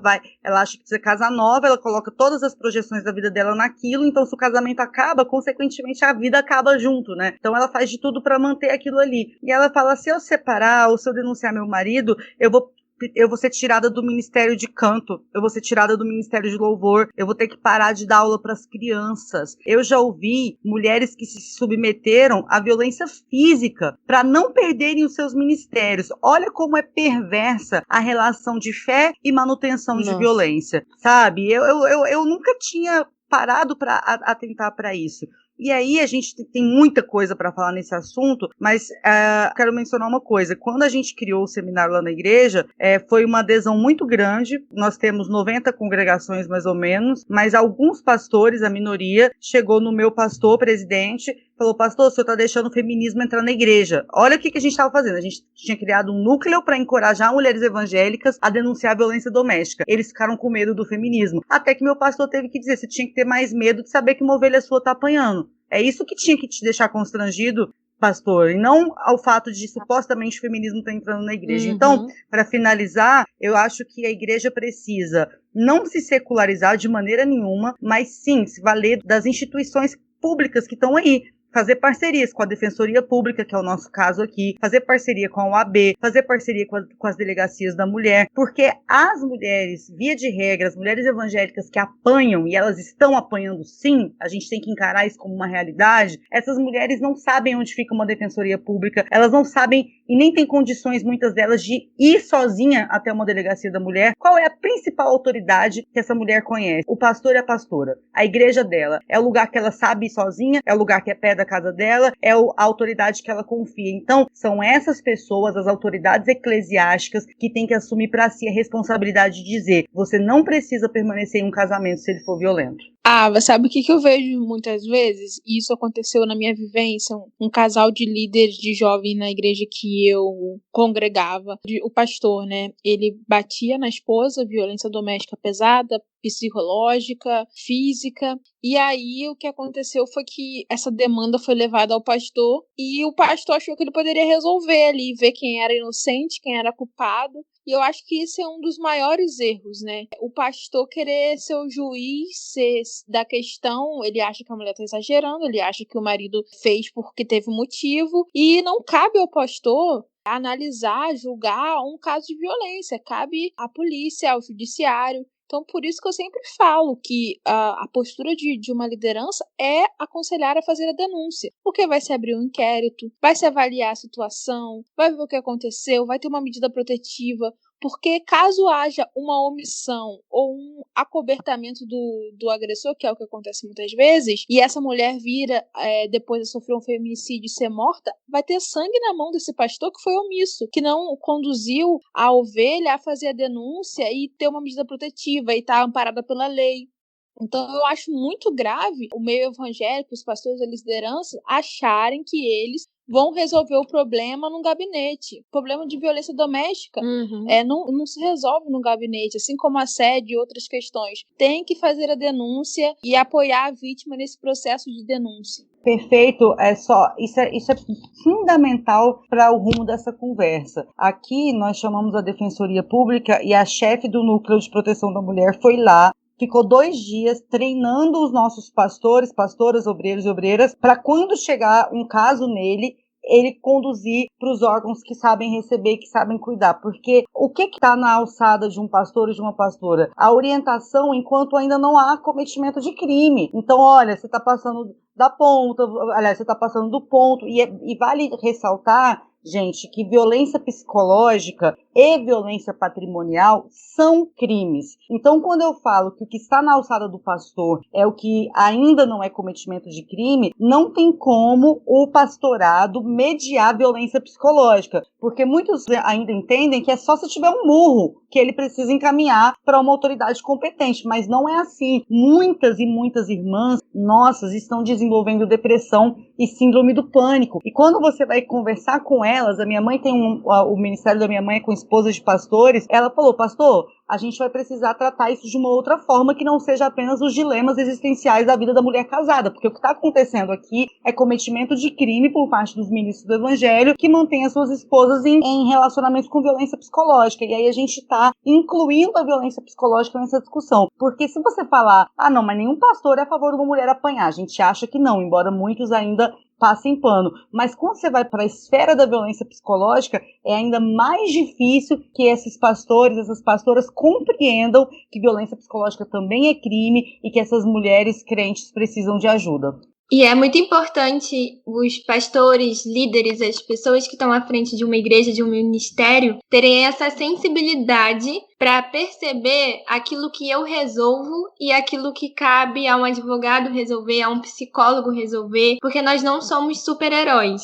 acha que precisa casar nova, ela coloca todas as projeções da vida dela naquilo, então se o casamento acaba, consequentemente a vida acaba junto, né? Então ela faz de tudo pra manter aquilo ali. E ela fala, se eu separar ou se eu denunciar meu marido, eu vou ser tirada do ministério de canto, eu vou ser tirada do ministério de louvor, eu vou ter que parar de dar aula para as crianças. Eu já ouvi mulheres que se submeteram à violência física para não perderem os seus ministérios. Olha como é perversa a relação de fé e manutenção de violência, sabe? Eu nunca tinha parado para atentar para isso. E aí a gente tem muita coisa para falar nesse assunto, mas quero mencionar uma coisa. Quando a gente criou o seminário lá na igreja, foi uma adesão muito grande. Nós temos 90 congregações mais ou menos, mas alguns pastores, a minoria, chegou no meu pastor presidente falou, pastor, o senhor está deixando o feminismo entrar na igreja. Olha o que a gente estava fazendo. A gente tinha criado um núcleo para encorajar mulheres evangélicas a denunciar a violência doméstica. Eles ficaram com medo do feminismo. Até que meu pastor teve que dizer, você tinha que ter mais medo de saber que uma ovelha sua está apanhando. É isso que tinha que te deixar constrangido, pastor, e não ao fato de supostamente o feminismo estar entrando na igreja. Então, para finalizar, eu acho que a igreja precisa não se secularizar de maneira nenhuma, mas sim se valer das instituições públicas que estão aí. Fazer parcerias com a Defensoria Pública, que é o nosso caso aqui, fazer parceria com a OAB, fazer parceria com as delegacias da mulher, porque as mulheres, via de regra, as mulheres evangélicas que apanham, e elas estão apanhando sim, a gente tem que encarar isso como uma realidade, essas mulheres não sabem onde fica uma Defensoria Pública, elas não sabem e nem têm condições, muitas delas, de ir sozinha até uma delegacia da mulher. Qual é a principal autoridade que essa mulher conhece? O pastor e a pastora. A igreja dela é o lugar que ela sabe ir sozinha, é o lugar que é perto da casa dela, é a autoridade que ela confia. Então, são essas pessoas, as autoridades eclesiásticas, que têm que assumir para si a responsabilidade de dizer, você não precisa permanecer em um casamento se ele for violento. Sabe o que eu vejo muitas vezes? E isso aconteceu na minha vivência, um casal de líderes de jovem na igreja que eu congregava. O pastor, né, ele batia na esposa, violência doméstica pesada, psicológica, física, e aí o que aconteceu foi que essa demanda foi levada ao pastor, e o pastor achou que ele poderia resolver ali, ver quem era inocente, quem era culpado. E eu acho que isso é um dos maiores erros, né? O pastor querer ser o juiz da questão, ele acha que a mulher está exagerando, ele acha que o marido fez porque teve motivo, e não cabe ao pastor analisar, julgar um caso de violência, cabe à polícia, ao judiciário. Então, por isso que eu sempre falo que a postura de uma liderança é aconselhar a fazer a denúncia, porque vai se abrir um inquérito, vai se avaliar a situação, vai ver o que aconteceu, vai ter uma medida protetiva, porque caso haja uma omissão ou um acobertamento do agressor, que é o que acontece muitas vezes, e essa mulher vira, depois de sofrer um feminicídio e ser morta, vai ter sangue na mão desse pastor que foi omisso, que não conduziu a ovelha a fazer a denúncia e ter uma medida protetiva e estar amparada pela lei. Então, eu acho muito grave o meio evangélico, os pastores da liderança, acharem que eles vão resolver o problema num gabinete. O problema de violência doméstica não se resolve no gabinete, assim como assédio e outras questões. Tem que fazer a denúncia e apoiar a vítima nesse processo de denúncia. Perfeito, isso é fundamental para o rumo dessa conversa. Aqui nós chamamos a Defensoria Pública e a chefe do Núcleo de Proteção da Mulher foi lá, ficou 2 dias treinando os nossos pastores, pastoras, obreiros e obreiras, para quando chegar um caso nele, ele conduzir para os órgãos que sabem receber, que sabem cuidar. Porque o que está na alçada de um pastor ou de uma pastora? A orientação enquanto ainda não há cometimento de crime. Então, olha, você está passando da ponta, aliás, você está passando do ponto, e vale ressaltar, gente, que violência psicológica e violência patrimonial são crimes. Então, quando eu falo que o que está na alçada do pastor é o que ainda não é cometimento de crime, não tem como o pastorado mediar violência psicológica, porque muitos ainda entendem que é só se tiver um murro que ele precisa encaminhar para uma autoridade competente, mas não é assim. Muitas e muitas irmãs nossas estão desenvolvendo depressão e síndrome do pânico, e quando você vai conversar com elas, a minha mãe tem o ministério da minha mãe é com esposas de pastores, ela falou, pastor, a gente vai precisar tratar isso de uma outra forma que não seja apenas os dilemas existenciais da vida da mulher casada, porque o que está acontecendo aqui é cometimento de crime por parte dos ministros do evangelho que mantêm as suas esposas em relacionamentos com violência psicológica, e aí a gente está incluindo a violência psicológica nessa discussão, porque se você falar, não, mas nenhum pastor é a favor de uma mulher apanhar, a gente acha que não, embora muitos ainda passem pano, mas quando você vai para a esfera da violência psicológica, é ainda mais difícil que esses pastores, essas pastoras compreendam que violência psicológica também é crime e que essas mulheres crentes precisam de ajuda. E é muito importante os pastores, líderes, as pessoas que estão à frente de uma igreja, de um ministério, terem essa sensibilidade para perceber aquilo que eu resolvo e aquilo que cabe a um advogado resolver, a um psicólogo resolver, porque nós não somos super-heróis.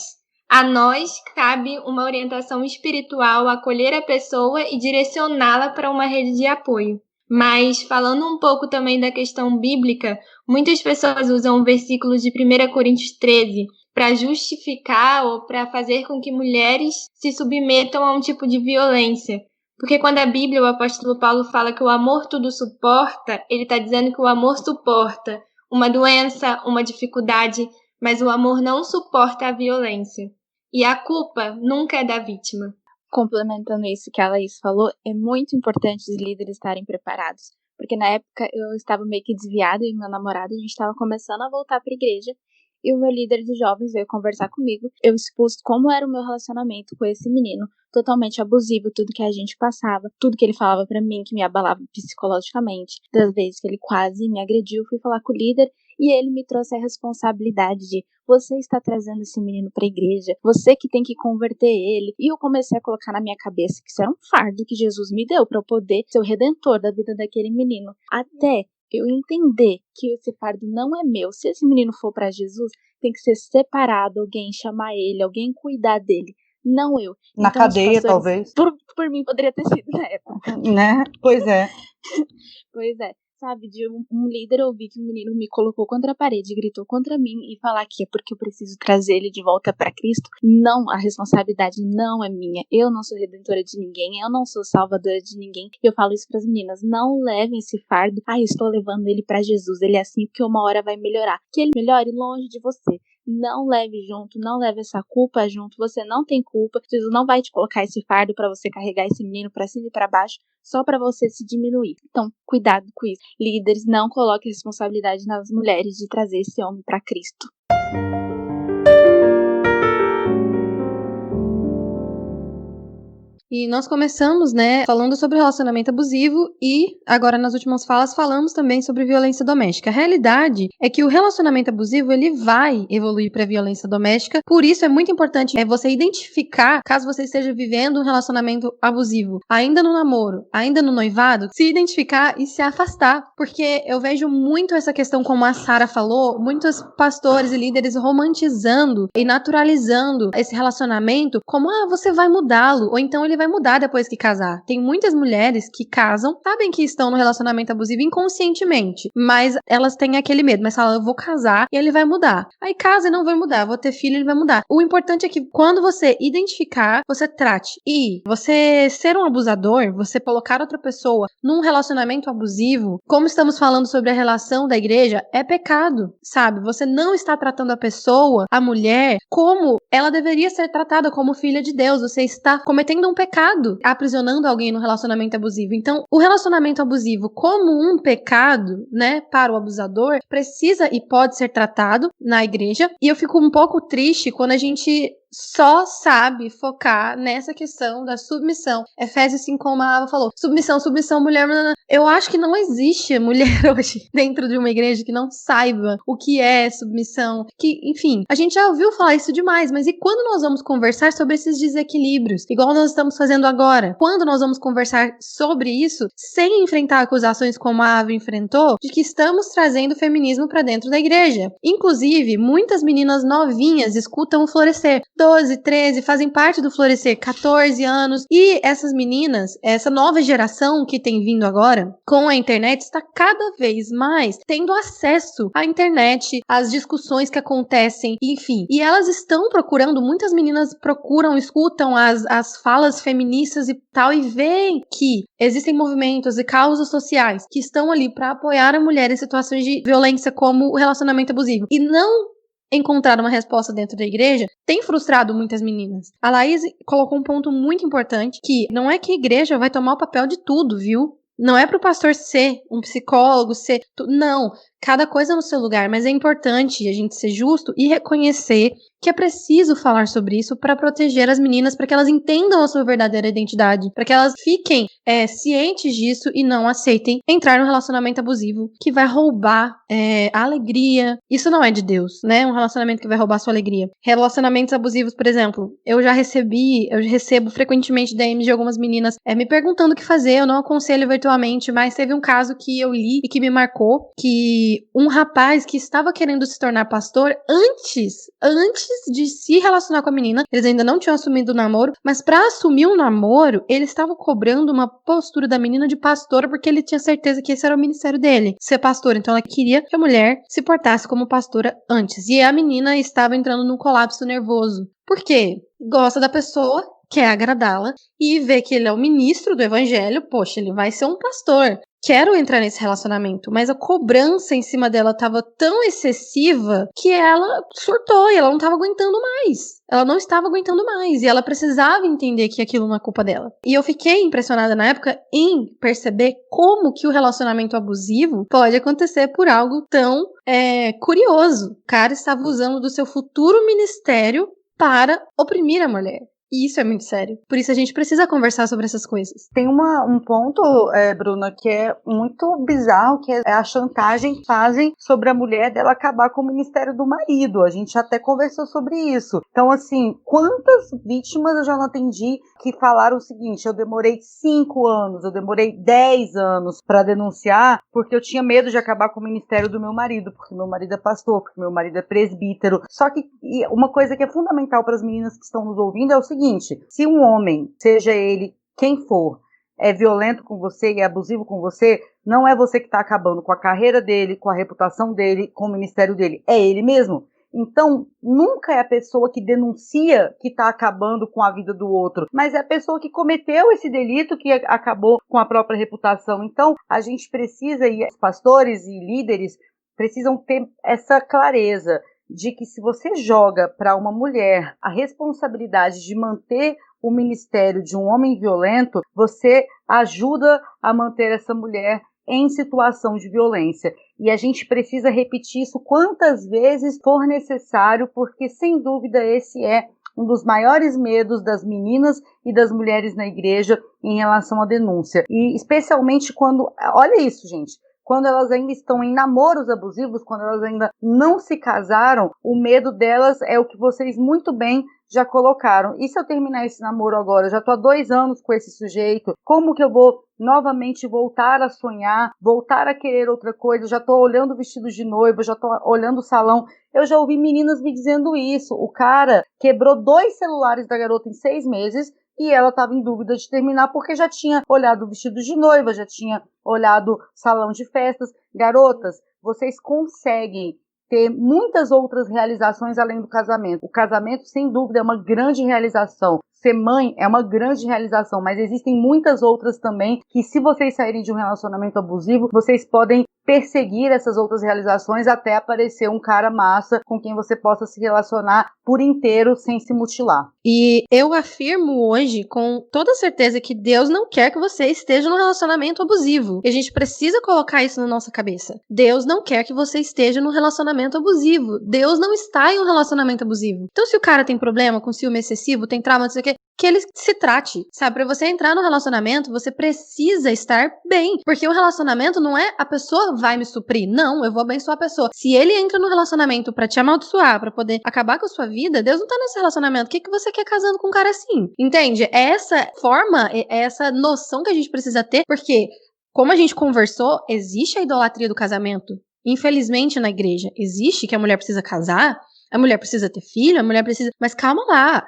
A nós cabe uma orientação espiritual, acolher a pessoa e direcioná-la para uma rede de apoio. Mas, falando um pouco também da questão bíblica, muitas pessoas usam o versículo de 1 Coríntios 13 para justificar ou para fazer com que mulheres se submetam a um tipo de violência. Porque quando a Bíblia, o apóstolo Paulo fala que o amor tudo suporta, ele está dizendo que o amor suporta uma doença, uma dificuldade, mas o amor não suporta a violência. E a culpa nunca é da vítima. Complementando isso que a Laís falou, é muito importante os líderes estarem preparados. Porque na época eu estava meio que desviada e meu namorado, a gente estava começando a voltar para a igreja. E o meu líder de jovens veio conversar comigo. Eu expus como era o meu relacionamento com esse menino. Totalmente abusivo, tudo que a gente passava. Tudo que ele falava pra mim, que me abalava psicologicamente. Das vezes que ele quase me agrediu, fui falar com o líder. E ele me trouxe a responsabilidade de: você está trazendo esse menino pra igreja. Você que tem que converter ele. E eu comecei a colocar na minha cabeça que isso era um fardo que Jesus me deu pra eu poder ser o redentor da vida daquele menino. Até eu entender que esse fardo não é meu. Se esse menino for para Jesus, tem que ser separado, alguém chamar ele, alguém cuidar dele, não eu. Na então, cadeia, pastores, talvez. Por mim, poderia ter sido na época. Né? Pois é. Pois é. Sabe, de um líder ouvir que um menino me colocou contra a parede, gritou contra mim e falar que é porque eu preciso trazer ele de volta para Cristo. Não, a responsabilidade não é minha. Eu não sou redentora de ninguém, eu não sou salvadora de ninguém. Eu falo isso para as meninas: não levem esse fardo. Estou levando ele para Jesus, ele é assim porque uma hora vai melhorar. Que ele melhore longe de você. Não leve junto, não leve essa culpa junto. Você não tem culpa. Jesus não vai te colocar esse fardo para você carregar esse menino para cima e para baixo só para você se diminuir. Então, cuidado com isso. Líderes, não coloquem responsabilidade nas mulheres de trazer esse homem para Cristo. E nós começamos, falando sobre relacionamento abusivo e agora nas últimas falas falamos também sobre violência doméstica. A realidade é que o relacionamento abusivo, ele vai evoluir para violência doméstica, por isso é muito importante você identificar, caso você esteja vivendo um relacionamento abusivo, ainda no namoro, ainda no noivado, se identificar e se afastar, porque eu vejo muito essa questão, como a Sara falou, muitos pastores e líderes romantizando e naturalizando esse relacionamento como, você vai mudá-lo, ou então ele vai mudar depois que casar. Tem muitas mulheres que casam, sabem que estão no relacionamento abusivo inconscientemente, mas elas têm aquele medo, mas falam: eu vou casar e ele vai mudar. Aí casa e não vai mudar, vou ter filho e ele vai mudar. O importante é que quando você identificar, você trate. E você ser um abusador, você colocar outra pessoa num relacionamento abusivo, como estamos falando sobre a relação da igreja, é pecado, sabe? Você não está tratando a pessoa, a mulher, como ela deveria ser tratada, como filha de Deus. Você está cometendo um pecado, aprisionando alguém no relacionamento abusivo. Então, o relacionamento abusivo como um pecado, para o abusador, precisa e pode ser tratado na igreja. E eu fico um pouco triste quando a gente só sabe focar nessa questão da submissão. Efésios 5, como a Ava falou, submissão, mulher. Eu acho que não existe mulher hoje dentro de uma igreja que não saiba o que é submissão, que, enfim, a gente já ouviu falar isso demais, mas e quando nós vamos conversar sobre esses desequilíbrios, igual nós estamos fazendo agora? Quando nós vamos conversar sobre isso, sem enfrentar acusações como a Ava enfrentou, de que estamos trazendo o feminismo para dentro da igreja? Inclusive, muitas meninas novinhas escutam o Florescer, 12, 13, fazem parte do Florescer, 14 anos, e essas meninas, essa nova geração que tem vindo agora, com a internet, está cada vez mais tendo acesso à internet, às discussões que acontecem, enfim, e elas estão procurando, muitas meninas procuram, escutam as falas feministas e tal, e veem que existem movimentos e causas sociais que estão ali para apoiar a mulher em situações de violência como o relacionamento abusivo, e não encontrar uma resposta dentro da igreja, tem frustrado muitas meninas. A Laís colocou um ponto muito importante, que não é que a igreja vai tomar o papel de tudo, viu? Não é pro pastor ser um psicólogo, não, cada coisa no seu lugar, mas é importante a gente ser justo e reconhecer que é preciso falar sobre isso para proteger as meninas, para que elas entendam a sua verdadeira identidade, para que elas fiquem cientes disso e não aceitem entrar num relacionamento abusivo que vai roubar a alegria. Isso não é de Deus, um relacionamento que vai roubar a sua alegria. Relacionamentos abusivos, por exemplo, eu recebo frequentemente DMs de algumas meninas me perguntando o que fazer. Eu não aconselho virtualmente, mas teve um caso que eu li e que me marcou, que de um rapaz que estava querendo se tornar pastor antes de se relacionar com a menina. Eles ainda não tinham assumido o namoro, mas para assumir o namoro, ele estava cobrando uma postura da menina de pastora, porque ele tinha certeza que esse era o ministério dele, ser pastor. Então ela queria que a mulher se portasse como pastora antes. E a menina estava entrando num colapso nervoso. Por quê? Gosta da pessoa, quer agradá-la e vê que ele é o ministro do evangelho, poxa, ele vai ser um pastor. Quero entrar nesse relacionamento, mas a cobrança em cima dela estava tão excessiva que ela surtou e ela não estava aguentando mais. Ela não estava aguentando mais e ela precisava entender que aquilo não é culpa dela. E eu fiquei impressionada na época em perceber como que o relacionamento abusivo pode acontecer por algo tão curioso. O cara estava usando do seu futuro ministério para oprimir a mulher. E isso é muito sério. Por isso a gente precisa conversar sobre essas coisas. Tem um ponto, Bruna, que é muito bizarro, que é a chantagem que fazem sobre a mulher dela acabar com o ministério do marido. A gente até conversou sobre isso. Então, assim, quantas vítimas eu já não atendi que falaram o seguinte: eu demorei 5 anos, eu demorei 10 anos para denunciar porque eu tinha medo de acabar com o ministério do meu marido, porque meu marido é pastor, porque meu marido é presbítero. Só que uma coisa que é fundamental para as meninas que estão nos ouvindo é o seguinte: se um homem, seja ele quem for, é violento com você e é abusivo com você, não é você que está acabando com a carreira dele, com a reputação dele, com o ministério dele, é ele mesmo. Então, nunca é a pessoa que denuncia que está acabando com a vida do outro, mas é a pessoa que cometeu esse delito que acabou com a própria reputação. Então, a gente precisa, e os pastores e líderes precisam ter essa clareza de que se você joga para uma mulher a responsabilidade de manter o ministério de um homem violento, você ajuda a manter essa mulher em situação de violência. E a gente precisa repetir isso quantas vezes for necessário, porque sem dúvida esse é um dos maiores medos das meninas e das mulheres na igreja em relação à denúncia. E especialmente quando, olha isso, gente, quando elas ainda estão em namoros abusivos, quando elas ainda não se casaram, o medo delas é o que vocês muito bem já colocaram. E se eu terminar esse namoro agora? Eu já estou há 2 anos com esse sujeito, como que eu vou novamente voltar a sonhar, voltar a querer outra coisa? Eu já estou olhando vestidos de noiva, já estou olhando o salão. Eu já ouvi meninas me dizendo isso. O cara quebrou 2 celulares da garota em 6 meses, e ela estava em dúvida de terminar porque já tinha olhado vestidos de noiva, já tinha olhado salão de festas. Garotas, vocês conseguem ter muitas outras realizações além do casamento. O casamento, sem dúvida, é uma grande realização. Ser mãe é uma grande realização, mas existem muitas outras também que, se vocês saírem de um relacionamento abusivo, vocês podem perseguir essas outras realizações até aparecer um cara massa com quem você possa se relacionar por inteiro sem se mutilar. E eu afirmo hoje com toda certeza que Deus não quer que você esteja num relacionamento abusivo. E a gente precisa colocar isso na nossa cabeça. Deus não quer que você esteja num relacionamento abusivo. Deus não está em um relacionamento abusivo. Então, se o cara tem problema com ciúme excessivo, tem trauma, não sei o quê, que ele se trate, sabe? Pra você entrar no relacionamento, você precisa estar bem. Porque o relacionamento não é a pessoa vai me suprir. Não, eu vou abençoar a pessoa. Se ele entra no relacionamento pra te amaldiçoar, pra poder acabar com a sua vida, Deus não tá nesse relacionamento. O que você quer casando com um cara assim? Entende? É essa forma, é essa noção que a gente precisa ter, porque, como a gente conversou, existe a idolatria do casamento. Infelizmente, na igreja, existe que a mulher precisa casar, a mulher precisa ter filho, a mulher precisa... Mas calma lá.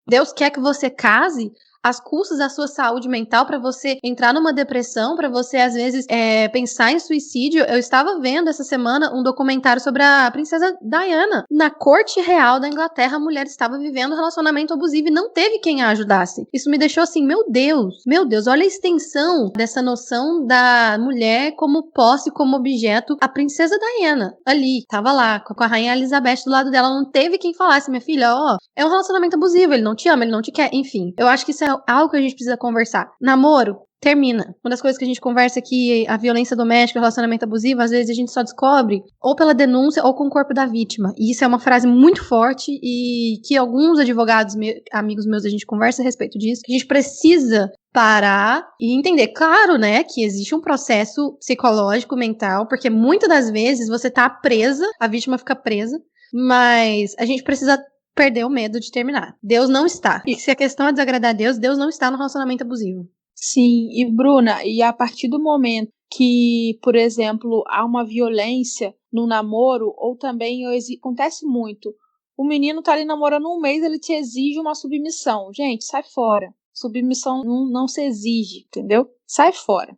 Deus quer que você case às custas da sua saúde mental, para você entrar numa depressão, para você, às vezes, pensar em suicídio. Eu estava vendo essa semana um documentário sobre a princesa Diana. Na corte real da Inglaterra, a mulher estava vivendo um relacionamento abusivo e não teve quem a ajudasse. Isso me deixou assim, meu Deus, olha a extensão dessa noção da mulher como posse, como objeto. A princesa Diana, ali, estava lá, com a rainha Elizabeth do lado dela, não teve quem falasse, minha filha, ó, é um relacionamento abusivo, ele não te ama, ele não te quer, enfim. Eu acho que isso é algo que a gente precisa conversar. Namoro, termina. Uma das coisas que a gente conversa aqui, a violência doméstica, o relacionamento abusivo, às vezes a gente só descobre ou pela denúncia ou com o corpo da vítima. E isso é uma frase muito forte e que alguns advogados, amigos meus, a gente conversa a respeito disso, que a gente precisa parar e entender, claro, né, que existe um processo psicológico, mental, porque muitas das vezes você tá presa, a vítima fica presa, mas a gente precisa perder o medo de terminar. Deus não está. E se a questão é desagradar a Deus, Deus não está no relacionamento abusivo. Sim, e Bruna, e a partir do momento que, por exemplo, há uma violência no namoro, ou também acontece muito, o menino tá ali namorando um mês, ele te exige uma submissão. Gente, sai fora. Submissão não se exige, entendeu? Sai fora.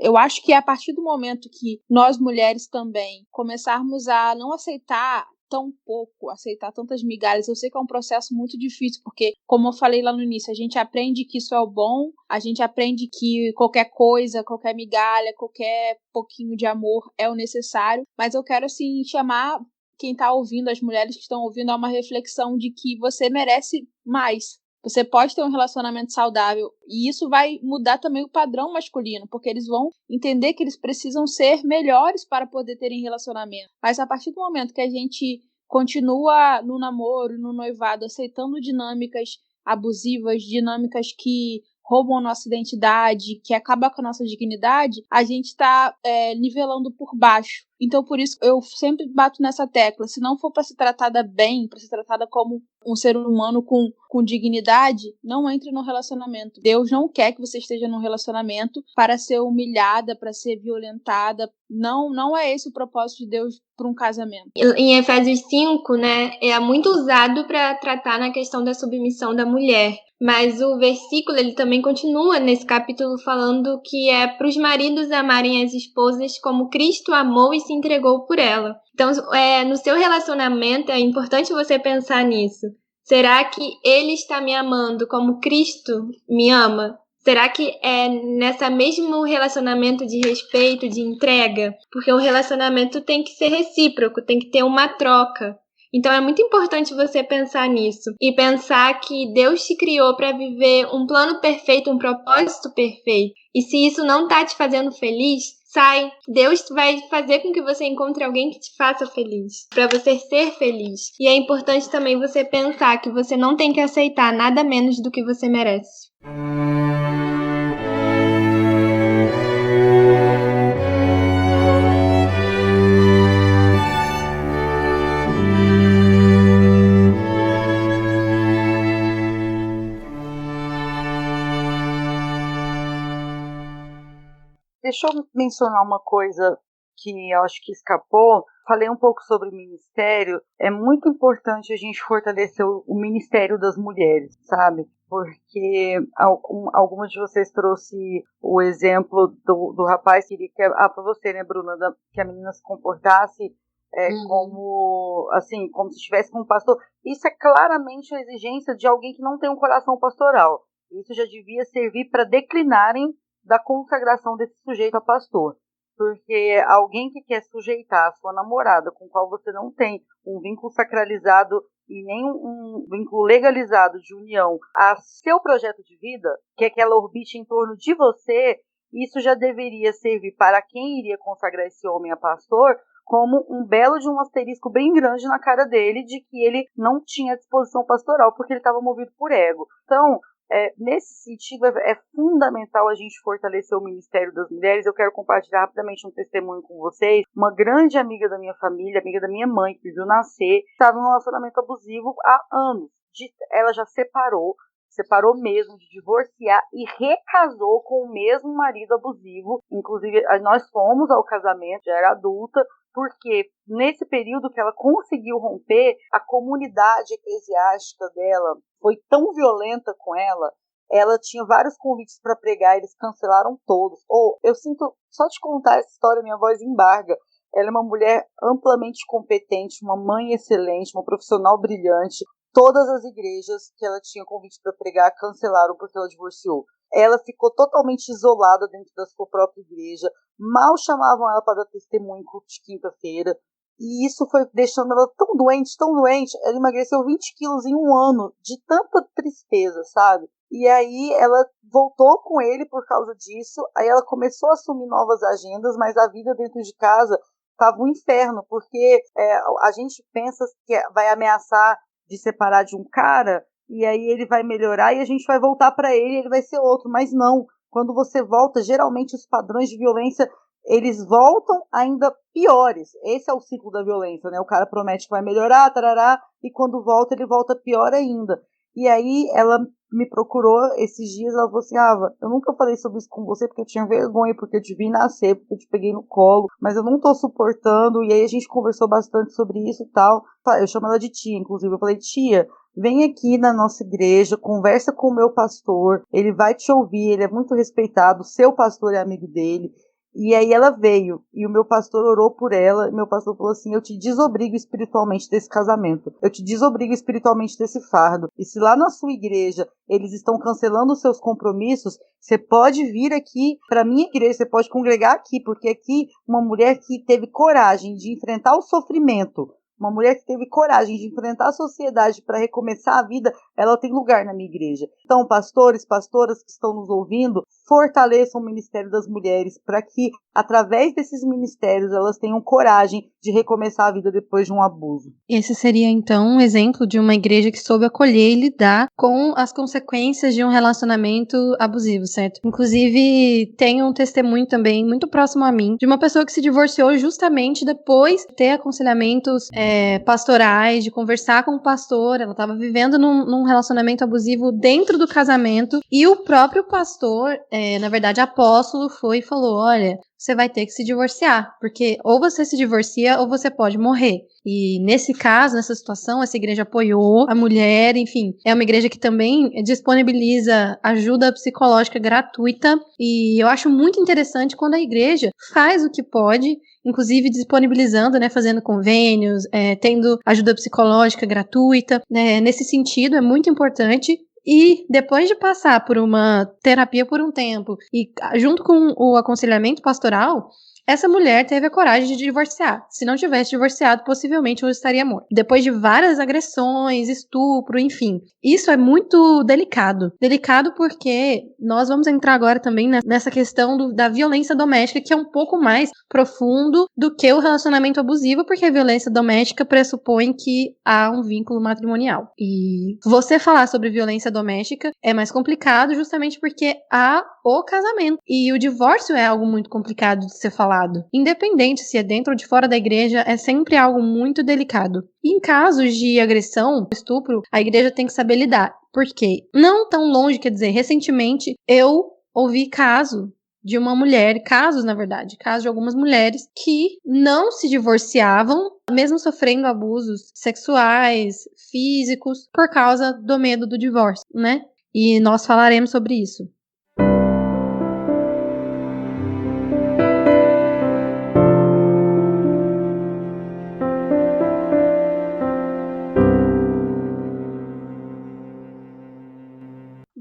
Eu acho que a partir do momento que nós mulheres também começarmos a não aceitar tão pouco, aceitar tantas migalhas, eu sei que é um processo muito difícil, porque, como eu falei lá no início, a gente aprende que isso é o bom, a gente aprende que qualquer coisa, qualquer migalha, qualquer pouquinho de amor é o necessário, mas eu quero, assim, chamar quem está ouvindo, as mulheres que estão ouvindo, a uma reflexão de que você merece mais. Você pode ter um relacionamento saudável e isso vai mudar também o padrão masculino, porque eles vão entender que eles precisam ser melhores para poder terem relacionamento. Mas a partir do momento que a gente continua no namoro, no noivado, aceitando dinâmicas abusivas, dinâmicas que roubam a nossa identidade, que acabam com a nossa dignidade, a gente está nivelando por baixo. Então, por isso, eu sempre bato nessa tecla. Se não for para ser tratada bem, para ser tratada como um ser humano com dignidade, não entre no relacionamento. Deus não quer que você esteja num relacionamento para ser humilhada, para ser violentada. Não é esse o propósito de Deus para um casamento. Em Efésios 5, né, é muito usado para tratar na questão da submissão da mulher. Mas o versículo, ele também continua nesse capítulo falando que é para os maridos amarem as esposas como Cristo amou e se entregou por ela. Então, no seu relacionamento, é importante você pensar nisso. Será que ele está me amando como Cristo me ama? Será que é nesse mesmo relacionamento de respeito, de entrega? Porque o relacionamento tem que ser recíproco, tem que ter uma troca. Então é muito importante você pensar nisso e pensar que Deus te criou para viver um plano perfeito, um propósito perfeito. E se isso não tá te fazendo feliz, sai. Deus vai fazer com que você encontre alguém que te faça feliz, para você ser feliz. E é importante também você pensar que você não tem que aceitar nada menos do que você merece. Deixa eu mencionar uma coisa que eu acho que escapou. Falei um pouco sobre o ministério. É muito importante a gente fortalecer o ministério das mulheres, sabe? Porque algumas de vocês trouxe o exemplo do rapaz que queria para você, né, Bruna, que a menina se comportasse como se estivesse com um pastor. Isso é claramente a exigência de alguém que não tem um coração pastoral. Isso já devia servir para declinarem da consagração desse sujeito a pastor. Porque alguém que quer sujeitar a sua namorada, com qual você não tem um vínculo sacralizado e nem um vínculo legalizado de união, a seu projeto de vida, que é que ela orbite em torno de você, isso já deveria servir para quem iria consagrar esse homem a pastor como um belo de um asterisco bem grande na cara dele de que ele não tinha disposição pastoral porque ele estava movido por ego. Então, nesse sentido, é fundamental a gente fortalecer o Ministério das Mulheres. Eu quero compartilhar rapidamente um testemunho com vocês. Uma grande amiga da minha família, amiga da minha mãe, que me viu nascer, estava em um relacionamento abusivo há anos. Ela já separou mesmo, de divorciar, e recasou com o mesmo marido abusivo. Inclusive, nós fomos ao casamento, já era adulta, porque nesse período que ela conseguiu romper, a comunidade eclesiástica dela foi tão violenta com ela tinha vários convites para pregar, eles cancelaram todos. Eu sinto, só de contar essa história, minha voz embarga. Ela é uma mulher amplamente competente, uma mãe excelente, uma profissional brilhante. Todas as igrejas que ela tinha convite para pregar cancelaram porque ela divorciou. Ela ficou totalmente isolada dentro da sua própria igreja. Mal chamavam ela para dar testemunho em culto de quinta-feira. E isso foi deixando ela tão doente. Ela emagreceu 20 quilos em um ano, de tanta tristeza, sabe? E aí ela voltou com ele por causa disso. Aí ela começou a assumir novas agendas, mas a vida dentro de casa estava um inferno, porque a gente pensa que vai ameaçar de separar de um cara, e aí ele vai melhorar e a gente vai voltar para ele vai ser outro. Mas não, quando você volta, geralmente os padrões de violência, eles voltam ainda piores. Esse é o ciclo da violência, né? O cara promete que vai melhorar, tarará, e quando volta, ele volta pior ainda. E aí ela me procurou esses dias, ela falou assim, Ava, eu nunca falei sobre isso com você porque eu tinha vergonha, porque eu te vi nascer, porque eu te peguei no colo, mas eu não tô suportando, e aí a gente conversou bastante sobre isso e tal. Eu chamo ela de tia, inclusive, eu falei, tia, vem aqui na nossa igreja, conversa com o meu pastor, ele vai te ouvir, ele é muito respeitado, seu pastor é amigo dele. E aí ela veio, e o meu pastor orou por ela, e meu pastor falou assim, eu te desobrigo espiritualmente desse casamento, eu te desobrigo espiritualmente desse fardo, e se lá na sua igreja eles estão cancelando os seus compromissos, você pode vir aqui para minha igreja, você pode congregar aqui, porque aqui uma mulher que teve coragem de enfrentar o sofrimento, uma mulher que teve coragem de enfrentar a sociedade para recomeçar a vida, ela tem lugar na minha igreja. Então, pastores, pastoras que estão nos ouvindo, fortaleçam o Ministério das Mulheres para que, através desses ministérios, elas tenham coragem de recomeçar a vida depois de um abuso. Esse seria, então, um exemplo de uma igreja que soube acolher e lidar com as consequências de um relacionamento abusivo, certo? Inclusive, tem um testemunho também muito próximo a mim, de uma pessoa que se divorciou justamente depois de ter aconselhamentos pastorais, de conversar com o pastor. Ela estava vivendo num relacionamento abusivo dentro do casamento, e o próprio pastor, na verdade apóstolo, foi e falou, olha, você vai ter que se divorciar, porque ou você se divorcia ou você pode morrer. E nesse caso, nessa situação, essa igreja apoiou a mulher, enfim, é uma igreja que também disponibiliza ajuda psicológica gratuita, e eu acho muito interessante quando a igreja faz o que pode, inclusive disponibilizando, né, fazendo convênios, tendo ajuda psicológica gratuita, né, nesse sentido é muito importante. E depois de passar por uma terapia por um tempo, e junto com o aconselhamento pastoral, essa mulher teve a coragem de divorciar. Se não tivesse divorciado, possivelmente ela estaria morta. Depois de várias agressões, estupro, enfim. Isso é muito delicado. Delicado porque nós vamos entrar agora também nessa questão da violência doméstica, que é um pouco mais profundo do que o relacionamento abusivo, porque a violência doméstica pressupõe que há um vínculo matrimonial. E você falar sobre violência doméstica é mais complicado justamente porque há o casamento. E o divórcio é algo muito complicado de ser falado. Independente se é dentro ou de fora da igreja, é sempre algo muito delicado. E em casos de agressão, estupro, a igreja tem que saber lidar. Por quê? Não tão longe, quer dizer, recentemente eu ouvi casos de algumas mulheres que não se divorciavam, mesmo sofrendo abusos sexuais, físicos, por causa do medo do divórcio, né? E nós falaremos sobre isso.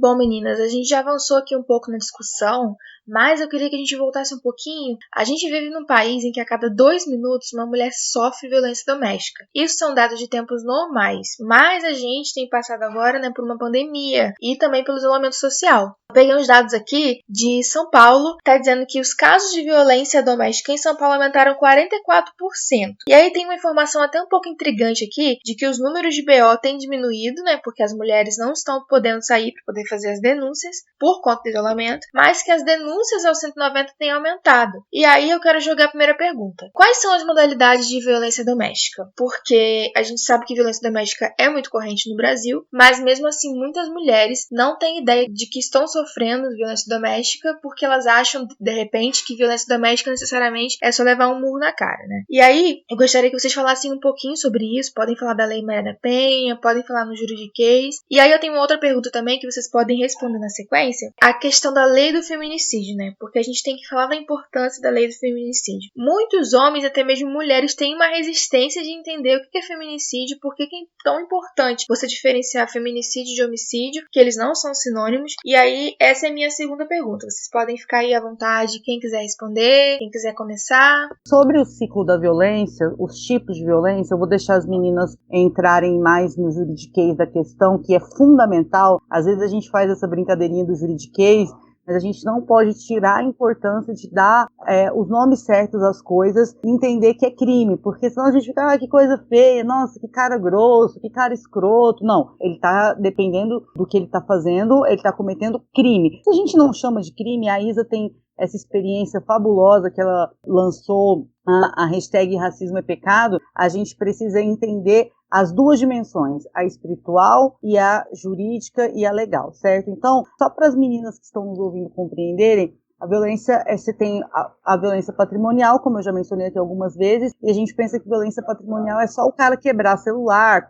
Bom, meninas, a gente já avançou aqui um pouco na discussão, mas eu queria que a gente voltasse um pouquinho. A gente vive num país em que a cada 2 minutos uma mulher sofre violência doméstica. Isso são dados de tempos normais, mas a gente tem passado agora, né, por uma pandemia e também pelo isolamento social. Eu peguei uns dados aqui de São Paulo, tá dizendo que os casos de violência doméstica em São Paulo aumentaram 44%. E aí tem uma informação até um pouco intrigante aqui, de que os números de BO têm diminuído, né, porque as mulheres não estão podendo sair para poder fazer as denúncias por conta do isolamento, mas que as denúncias ao 190 têm aumentado. E aí eu quero jogar a primeira pergunta. Quais são as modalidades de violência doméstica? Porque a gente sabe que violência doméstica é muito corrente no Brasil, mas mesmo assim muitas mulheres não têm ideia de que estão sofrendo violência doméstica, porque elas acham, de repente, que violência doméstica necessariamente é só levar um murro na cara, né? E aí, eu gostaria que vocês falassem um pouquinho sobre isso. Podem falar da Lei Maria da Penha, podem falar no juridiquês. E aí eu tenho uma outra pergunta também que vocês podem responder na sequência. A questão da lei do feminicídio, né? Porque a gente tem que falar da importância da lei do feminicídio. Muitos homens, até mesmo mulheres, têm uma resistência de entender o que é feminicídio, por que é tão importante você diferenciar feminicídio de homicídio, que eles não são sinônimos. E aí, essa é a minha segunda pergunta. Vocês podem ficar aí à vontade, quem quiser responder, quem quiser começar. Sobre o ciclo da violência, os tipos de violência, eu vou deixar as meninas entrarem mais no juridiquês da questão, que é fundamental. Às vezes a gente faz essa brincadeirinha do juridiquês, mas a gente não pode tirar a importância de dar os nomes certos às coisas e entender que é crime, porque senão a gente fica, que coisa feia, nossa, que cara grosso, que cara escroto. Não, ele tá, dependendo do que ele tá fazendo, ele tá cometendo crime. Se a gente não chama de crime, a Isa tem essa experiência fabulosa que ela lançou, a hashtag Racismo é Pecado, a gente precisa entender as duas dimensões, a espiritual e a jurídica e a legal, certo? Então, só para as meninas que estão nos ouvindo compreenderem, a violência, você tem a violência patrimonial, como eu já mencionei aqui algumas vezes, e a gente pensa que violência patrimonial é só o cara quebrar celular,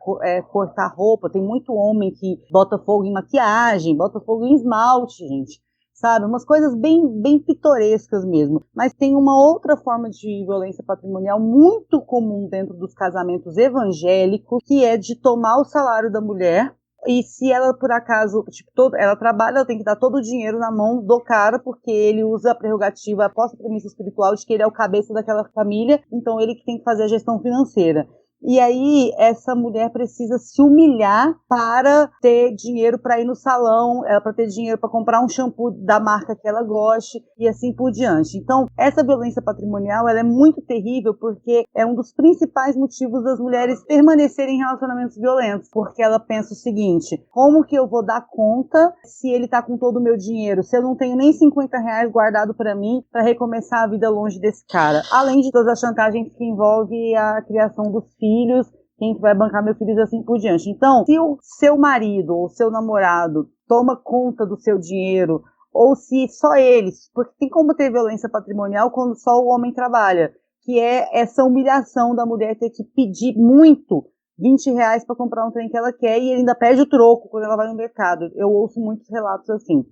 cortar roupa. Tem muito homem que bota fogo em maquiagem, bota fogo em esmalte, gente. Sabe? Umas coisas bem pitorescas mesmo. Mas tem uma outra forma de violência patrimonial muito comum dentro dos casamentos evangélicos, que é de tomar o salário da mulher. E se ela, por acaso, ela trabalha, ela tem que dar todo o dinheiro na mão do cara, porque ele usa a prerrogativa, a posse premissa espiritual de que ele é o cabeça daquela família, então ele que tem que fazer a gestão financeira. E aí, essa mulher precisa se humilhar para ter dinheiro para ir no salão, para ter dinheiro para comprar um shampoo da marca que ela goste, e assim por diante. Então, essa violência patrimonial, ela é muito terrível, porque é um dos principais motivos das mulheres permanecerem em relacionamentos violentos, porque ela pensa o seguinte: como que eu vou dar conta se ele tá com todo o meu dinheiro, se eu não tenho nem 50 reais guardado para mim, para recomeçar a vida longe desse cara? Além de todas as chantagens que envolve a criação dos filhos, quem que vai bancar meus filhos, assim por diante. Então, se o seu marido ou seu namorado toma conta do seu dinheiro, ou se só eles, porque tem como ter violência patrimonial quando só o homem trabalha, que é essa humilhação da mulher ter que pedir muito, 20 reais para comprar um trem que ela quer, e ele ainda pede o troco quando ela vai no mercado. Eu ouço muitos relatos assim.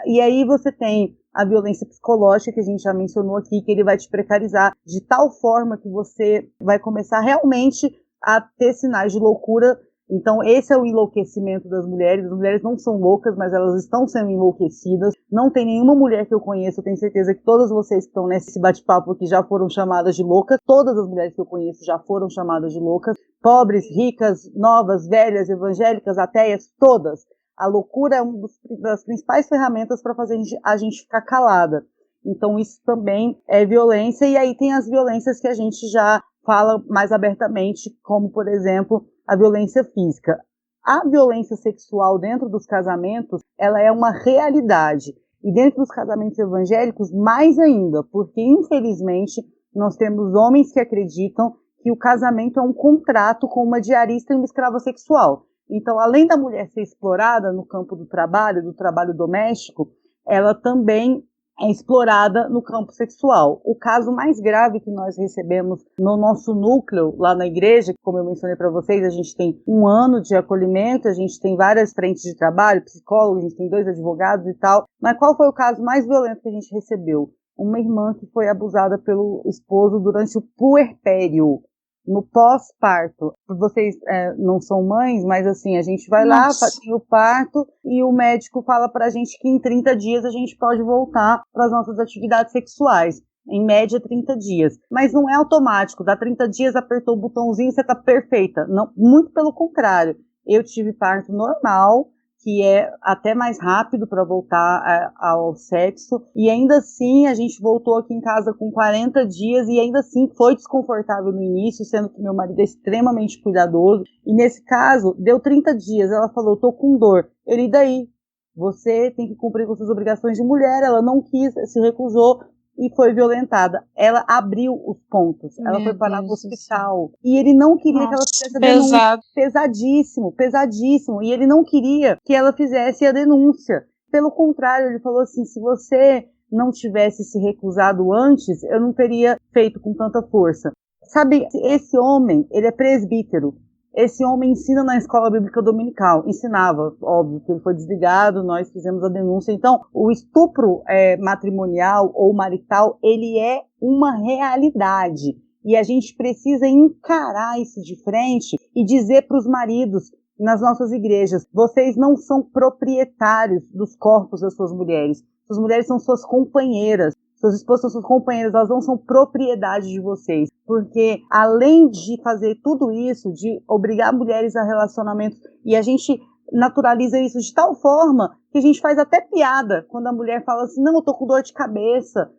E aí você tem a violência psicológica, que a gente já mencionou aqui, que ele vai te precarizar de tal forma que você vai começar realmente a ter sinais de loucura. Então, esse é o enlouquecimento das mulheres. As mulheres não são loucas, mas elas estão sendo enlouquecidas. Não tem nenhuma mulher que eu conheço, eu tenho certeza que todas vocês que estão nesse bate-papo aqui já foram chamadas de loucas. Todas as mulheres que eu conheço já foram chamadas de loucas. Pobres, ricas, novas, velhas, evangélicas, ateias, todas. A loucura é uma das principais ferramentas para fazer a gente ficar calada. Então, isso também é violência. E aí tem as violências que a gente já fala mais abertamente, como, por exemplo, a violência física. A violência sexual dentro dos casamentos, ela é uma realidade. E dentro dos casamentos evangélicos, mais ainda, porque, infelizmente, nós temos homens que acreditam que o casamento é um contrato com uma diarista e uma escrava sexual. Então, além da mulher ser explorada no campo do trabalho doméstico, ela também é explorada no campo sexual. O caso mais grave que nós recebemos no nosso núcleo, lá na igreja, como eu mencionei para vocês, a gente tem 1 ano de acolhimento, a gente tem várias frentes de trabalho, psicólogos, a gente tem 2 advogados e tal. Mas qual foi o caso mais violento que a gente recebeu? Uma irmã que foi abusada pelo esposo durante o puerpério, no pós-parto. Vocês não são mães, mas assim, a gente vai lá, faz o parto e o médico fala pra gente que em 30 dias a gente pode voltar para as nossas atividades sexuais. Em média, 30 dias. Mas não é automático. Dá 30 dias, apertou o botãozinho e você tá perfeita. Não, muito pelo contrário. Eu tive parto normal, que é até mais rápido para voltar ao sexo, e ainda assim a gente voltou aqui em casa com 40 dias, e ainda assim foi desconfortável no início, sendo que meu marido é extremamente cuidadoso, e nesse caso, deu 30 dias, ela falou, tô com dor. Ele, daí? Você tem que cumprir com suas obrigações de mulher, ela não quis, se recusou, e foi violentada. Ela abriu os pontos. Ela foi parar no hospital. E ele não queria que ela fizesse a denúncia. Pesadíssimo, pesadíssimo. E ele não queria que ela fizesse a denúncia. Pelo contrário, ele falou assim, se você não tivesse se recusado antes, eu não teria feito com tanta força. Sabe, esse homem, ele é presbítero. Esse homem ensina na escola bíblica dominical, ensinava, óbvio que ele foi desligado, nós fizemos a denúncia. Então, o estupro matrimonial ou marital, ele é uma realidade. E a gente precisa encarar isso de frente e dizer para os maridos nas nossas igrejas, vocês não são proprietários dos corpos das suas mulheres. Suas mulheres são suas companheiras. Suas esposas são suas companheiras, elas não são propriedade de vocês. Porque além de fazer tudo isso, de obrigar mulheres a relacionamentos, e a gente naturaliza isso de tal forma que a gente faz até piada quando a mulher fala assim, não, eu tô com dor de cabeça,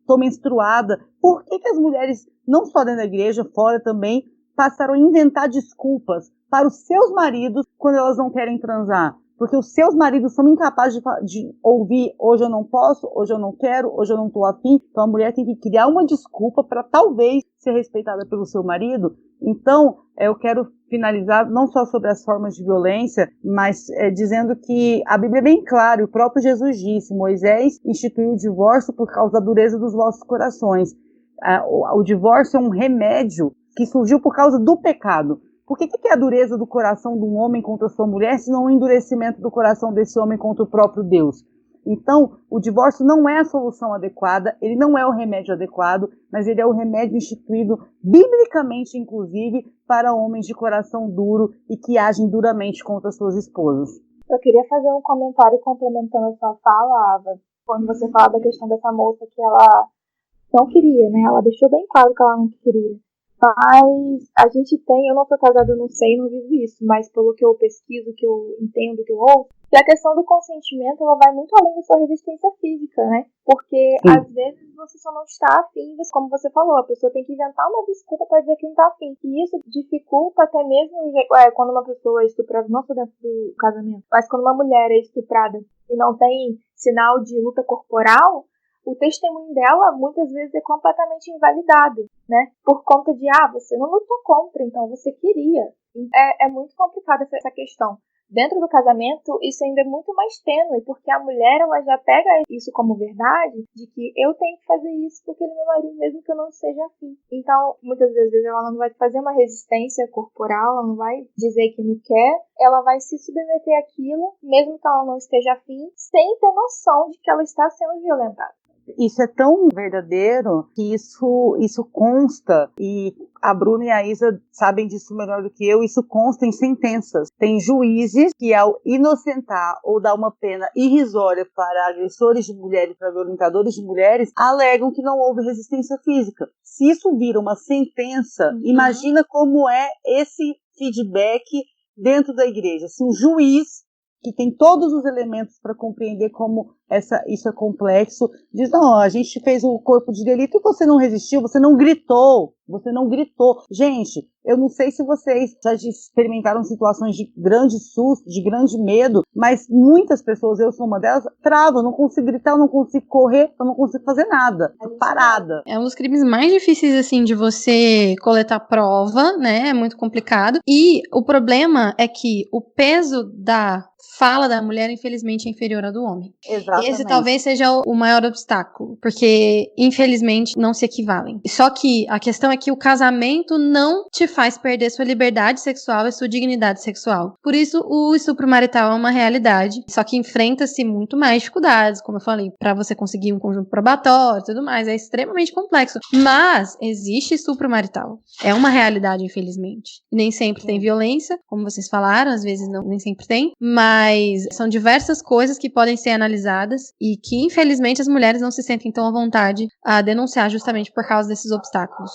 tô menstruada. Por que as mulheres, não só dentro da igreja, fora também, passaram a inventar desculpas para os seus maridos quando elas não querem transar? Porque os seus maridos são incapazes de ouvir, hoje eu não posso, hoje eu não quero, hoje eu não tô afim. Então a mulher tem que criar uma desculpa para talvez ser respeitada pelo seu marido. Então eu quero finalizar não só sobre as formas de violência, mas dizendo que a Bíblia é bem clara, e o próprio Jesus disse, Moisés instituiu o divórcio por causa da dureza dos vossos corações. O divórcio é um remédio que surgiu por causa do pecado. Por que é a dureza do coração de um homem contra a sua mulher, se não o endurecimento do coração desse homem contra o próprio Deus? Então, o divórcio não é a solução adequada, ele não é o remédio adequado, mas ele é o remédio instituído biblicamente, inclusive, para homens de coração duro e que agem duramente contra suas esposas. Eu queria fazer um comentário complementando a sua fala, Ava, quando você fala da questão dessa moça que ela não queria, né? Ela deixou bem claro que ela não queria. Mas a gente tem, eu não sou casada, eu não sei, não vivo isso, mas pelo que eu pesquiso, que eu entendo, que eu ouço, que a questão do consentimento, ela vai muito além da sua resistência física, né? Porque às vezes você só não está afim, como você falou, a pessoa tem que inventar uma desculpa para dizer que não está afim. E isso dificulta até mesmo quando uma pessoa é estuprada, não só dentro do casamento, mas quando uma mulher é estuprada e não tem sinal de luta corporal, o testemunho dela muitas vezes é completamente invalidado, né? Por conta de, você não lutou contra, então você queria. É muito complicada essa questão. Dentro do casamento, isso ainda é muito mais tênue, porque a mulher, ela já pega isso como verdade, de que eu tenho que fazer isso porque ele é meu marido, mesmo que eu não seja afim. Então, muitas vezes ela não vai fazer uma resistência corporal, ela não vai dizer que não quer, ela vai se submeter àquilo, mesmo que ela não esteja afim, sem ter noção de que ela está sendo violentada. Isso é tão verdadeiro que isso consta, e a Bruna e a Isa sabem disso melhor do que eu, isso consta em sentenças. Tem juízes que, ao inocentar ou dar uma pena irrisória para agressores de mulheres, para violentadores de mulheres, alegam que não houve resistência física. Se isso vira uma sentença, imagina como é esse feedback dentro da igreja. Se um juiz que tem todos os elementos para compreender como isso é complexo, diz, não, a gente fez o corpo de delito e você não resistiu, você não gritou. Gente, eu não sei se vocês já experimentaram situações de grande susto, de grande medo, mas muitas pessoas, eu sou uma delas, travam, eu não consigo gritar, eu não consigo correr, eu não consigo fazer nada, tô parada. É um dos crimes mais difíceis, assim, de você coletar prova, né, é muito complicado, e o problema é que o peso da fala da mulher, infelizmente, é inferior ao do homem. Exatamente. Esse talvez seja o maior obstáculo, porque, infelizmente, não se equivalem. Só que a questão é que o casamento não te faz perder sua liberdade sexual e sua dignidade sexual. Por isso, o estupro marital é uma realidade, só que enfrenta-se muito mais dificuldades, como eu falei, para você conseguir um conjunto probatório e tudo mais, é extremamente complexo. Mas existe estupro marital. É uma realidade, infelizmente. Nem sempre tem violência, como vocês falaram, às vezes não, nem sempre tem, mas são diversas coisas que podem ser analisadas e que, infelizmente, as mulheres não se sentem tão à vontade a denunciar justamente por causa desses obstáculos.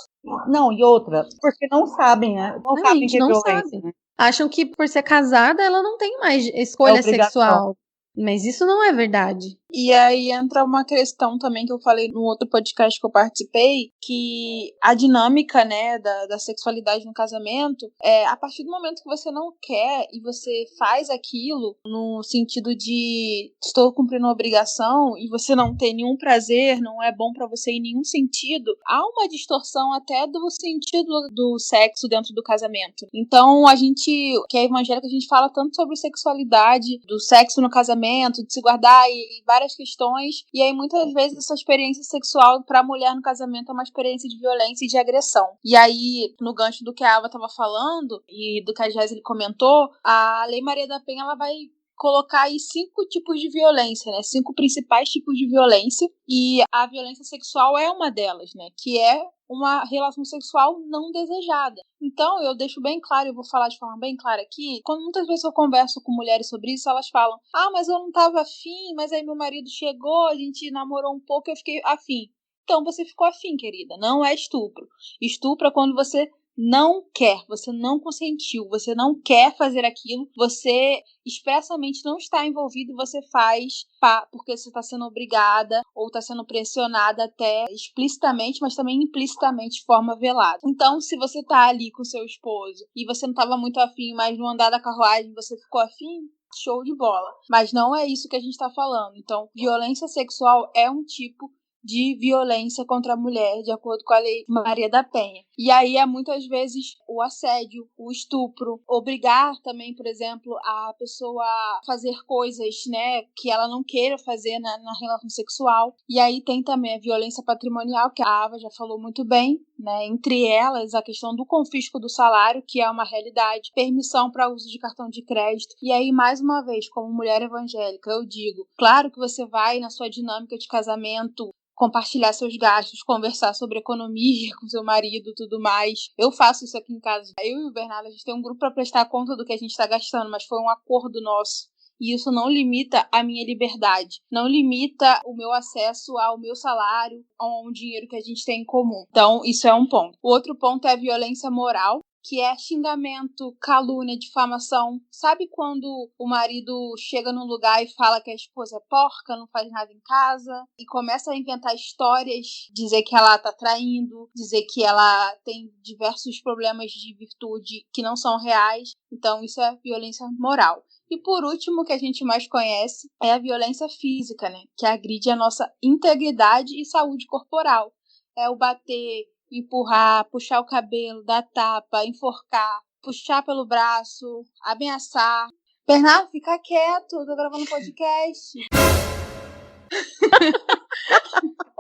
Não, e outra, porque não sabem, né? Não sabem que é violência. Sabe. Né? Acham que por ser casada ela não tem mais escolha sexual. Mas isso não é verdade. E aí entra uma questão também que eu falei no outro podcast que eu participei, que a dinâmica, né, da sexualidade no casamento, a partir do momento que você não quer e você faz aquilo no sentido de estou cumprindo uma obrigação e você não tem nenhum prazer, não é bom pra você em nenhum sentido, há uma distorção até do sentido do sexo dentro do casamento. Então a gente, que é evangélico, a gente fala tanto sobre sexualidade, do sexo no casamento, de se guardar e várias questões, e aí muitas vezes essa experiência sexual para a mulher no casamento é uma experiência de violência e de agressão. E aí, no gancho do que a Ava estava falando e do que a Jéssica comentou, a Lei Maria da Penha ela vai colocar aí 5 tipos de violência, né? 5 principais tipos de violência, e a violência sexual é uma delas, né? Que é uma relação sexual não desejada. Então, eu deixo bem claro, eu vou falar de forma bem clara aqui, quando muitas vezes eu converso com mulheres sobre isso, elas falam, mas eu não tava afim, mas aí meu marido chegou, a gente namorou um pouco, eu fiquei afim. Então, você ficou afim, querida, não é estupro. Estupro é quando você não quer, você não consentiu, você não quer fazer aquilo, você expressamente não está envolvido e você faz porque você está sendo obrigada ou está sendo pressionada até explicitamente, mas também implicitamente de forma velada. Então, se você está ali com seu esposo e você não estava muito afim, mas no andar da carruagem você ficou afim, show de bola. Mas não é isso que a gente está falando. Então, violência sexual é um tipo de violência contra a mulher, de acordo com a Lei Maria da Penha. E aí é muitas vezes o assédio, o estupro, obrigar também, por exemplo, a pessoa a fazer coisas, né, que ela não queira fazer na relação sexual. E aí tem também a violência patrimonial, que a Ava já falou muito bem, né, entre elas a questão do confisco do salário, que é uma realidade, permissão para uso de cartão de crédito. E aí, mais uma vez, como mulher evangélica, eu digo, claro que você vai na sua dinâmica de casamento compartilhar seus gastos, conversar sobre economia com seu marido, tudo mais. Eu faço isso aqui em casa. Eu e o Bernardo, a gente tem um grupo para prestar conta do que a gente está gastando, mas foi um acordo nosso. E isso não limita a minha liberdade, não limita o meu acesso ao meu salário, a um dinheiro que a gente tem em comum. Então, isso é um ponto. O outro ponto é a violência moral, que é xingamento, calúnia, difamação. Sabe quando o marido chega num lugar e fala que a esposa é porca, não faz nada em casa, e começa a inventar histórias, dizer que ela tá traindo, dizer que ela tem diversos problemas de virtude que não são reais. Então, isso é violência moral. E por último, o que a gente mais conhece é a violência física, né? Que agride a nossa integridade e saúde corporal. É o bater, empurrar, puxar o cabelo, dar tapa, enforcar, puxar pelo braço, ameaçar. Bernardo, fica quieto, tô gravando podcast.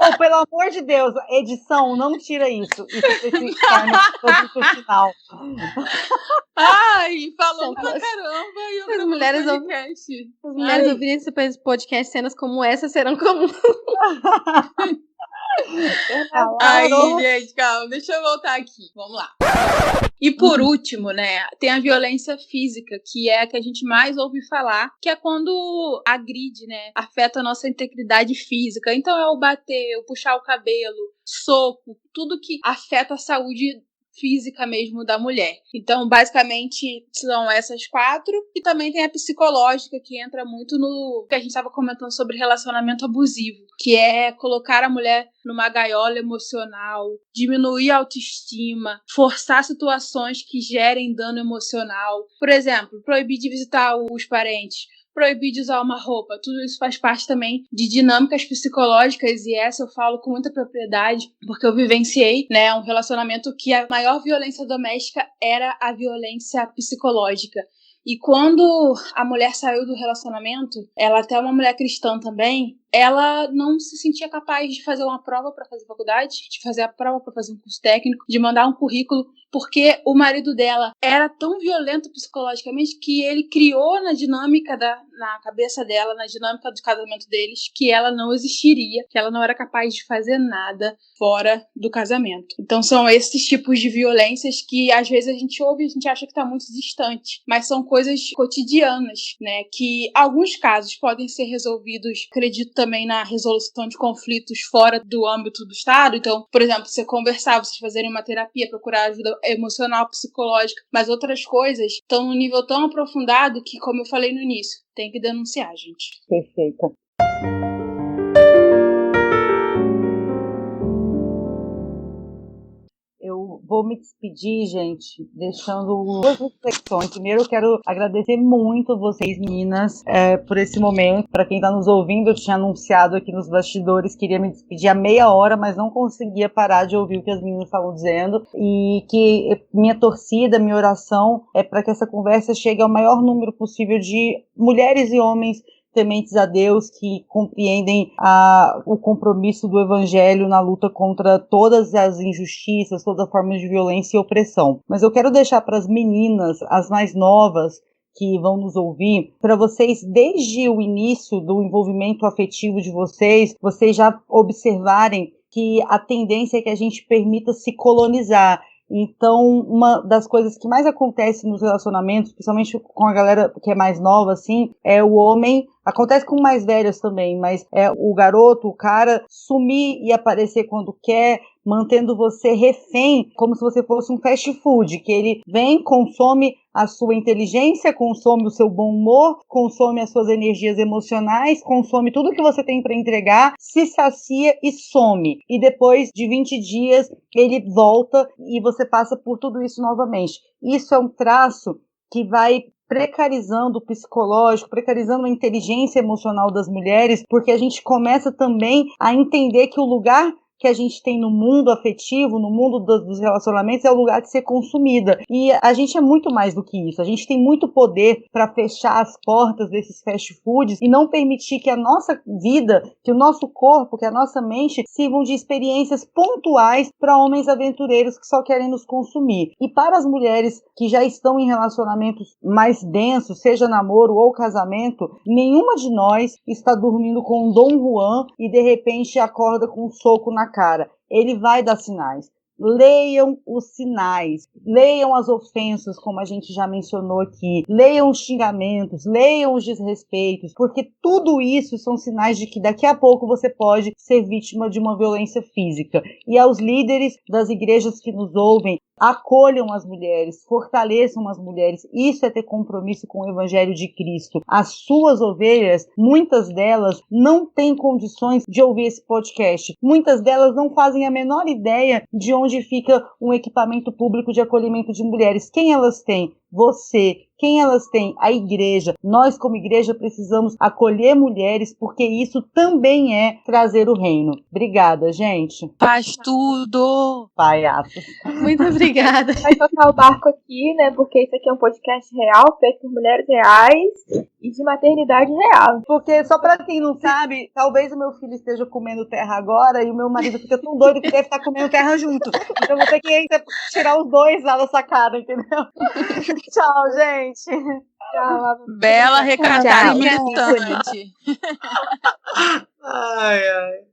Oh, pelo amor de Deus, edição, não tira isso. Isso precisa estar no produto final. Ai, falou pra caramba e eu gravando podcast. As mulheres ouvirem esse podcast, cenas como essa serão comuns. Ai, gente, calma, deixa eu voltar aqui. Vamos lá. E por último, né, tem a violência física, que é a que a gente mais ouve falar, que é quando agride, né, afeta a nossa integridade física. Então é o bater, o puxar o cabelo, soco, tudo que afeta a saúde física mesmo da mulher. Então, basicamente, são essas 4. E também tem a psicológica, que entra muito no que a gente estava comentando sobre relacionamento abusivo, que é colocar a mulher numa gaiola emocional, diminuir a autoestima, forçar situações que gerem dano emocional. Por exemplo, proibir de visitar os parentes, proibir de usar uma roupa, tudo isso faz parte também de dinâmicas psicológicas, e essa eu falo com muita propriedade, porque eu vivenciei, né, um relacionamento que a maior violência doméstica era a violência psicológica. E quando a mulher saiu do relacionamento, ela até é uma mulher cristã também, ela não se sentia capaz de fazer uma prova para fazer faculdade, de fazer a prova para fazer um curso técnico, de mandar um currículo, porque o marido dela era tão violento psicologicamente que ele criou na dinâmica na cabeça dela, na dinâmica do casamento deles, que ela não existiria, que ela não era capaz de fazer nada fora do casamento. Então são esses tipos de violências que às vezes a gente ouve e a gente acha que está muito distante, mas são coisas cotidianas, né, que alguns casos podem ser resolvidos, acredito também na resolução de conflitos fora do âmbito do Estado. Então, por exemplo, você conversar, vocês fazerem uma terapia, procurar ajuda emocional, psicológica, mas outras coisas estão num nível tão aprofundado que, como eu falei no início, tem que denunciar, gente. Perfeita. Eu vou me despedir, gente, deixando 2 reflexões. Primeiro, eu quero agradecer muito vocês, meninas, por esse momento. Para quem está nos ouvindo, eu tinha anunciado aqui nos bastidores, queria me despedir há meia hora, mas não conseguia parar de ouvir o que as meninas estavam dizendo. E que minha torcida, minha oração é para que essa conversa chegue ao maior número possível de mulheres e homens tementes a Deus, que compreendem o compromisso do Evangelho na luta contra todas as injustiças, todas as formas de violência e opressão. Mas eu quero deixar para as meninas, as mais novas, que vão nos ouvir, para vocês, desde o início do envolvimento afetivo de vocês já observarem que a tendência é que a gente permita se colonizar. Então, uma das coisas que mais acontece nos relacionamentos, principalmente com a galera que é mais nova, assim, é o homem, acontece com mais velhos também, mas é o garoto, o cara, sumir e aparecer quando quer, mantendo você refém, como se você fosse um fast food, que ele vem, consome a sua inteligência, consome o seu bom humor, consome as suas energias emocionais, consome tudo que você tem para entregar, se sacia e some. E depois de 20 dias, ele volta e você passa por tudo isso novamente. Isso é um traço que vai precarizando o psicológico, precarizando a inteligência emocional das mulheres, porque a gente começa também a entender que o lugar que a gente tem no mundo afetivo, no mundo dos relacionamentos, é o lugar de ser consumida. E a gente é muito mais do que isso. A gente tem muito poder para fechar as portas desses fast foods e não permitir que a nossa vida, que o nosso corpo, que a nossa mente sirvam de experiências pontuais para homens aventureiros que só querem nos consumir. E para as mulheres que já estão em relacionamentos mais densos, seja namoro ou casamento, nenhuma de nós está dormindo com um Dom Juan e de repente acorda com um soco na cara. Ele vai dar sinais. Leiam os sinais, leiam as ofensas, como a gente já mencionou aqui, leiam os xingamentos, leiam os desrespeitos, porque tudo isso são sinais de que daqui a pouco você pode ser vítima de uma violência física. E aos líderes das igrejas que nos ouvem, acolham as mulheres, fortaleçam as mulheres. Isso é ter compromisso com o Evangelho de Cristo. As suas ovelhas, muitas delas não têm condições de ouvir esse podcast. Muitas delas não fazem a menor ideia de onde fica um equipamento público de acolhimento de mulheres. Quem elas têm? Você. Quem elas têm? A igreja. Nós, como igreja, precisamos acolher mulheres, porque isso também é trazer o reino. Obrigada, gente. Faz tudo! Palhaços. Muito obrigada. Vai tocar o barco aqui, né? Porque isso aqui é um podcast real, feito por mulheres reais e de maternidade real. Porque, só pra quem não sabe, talvez o meu filho esteja comendo terra agora e o meu marido fica tão doido que deve estar comendo terra junto. Então eu vou ter que tirar os dois lá da sacada, entendeu? Tchau, gente. Tchau. Bela recatada Tchau. militante. Ai, ai.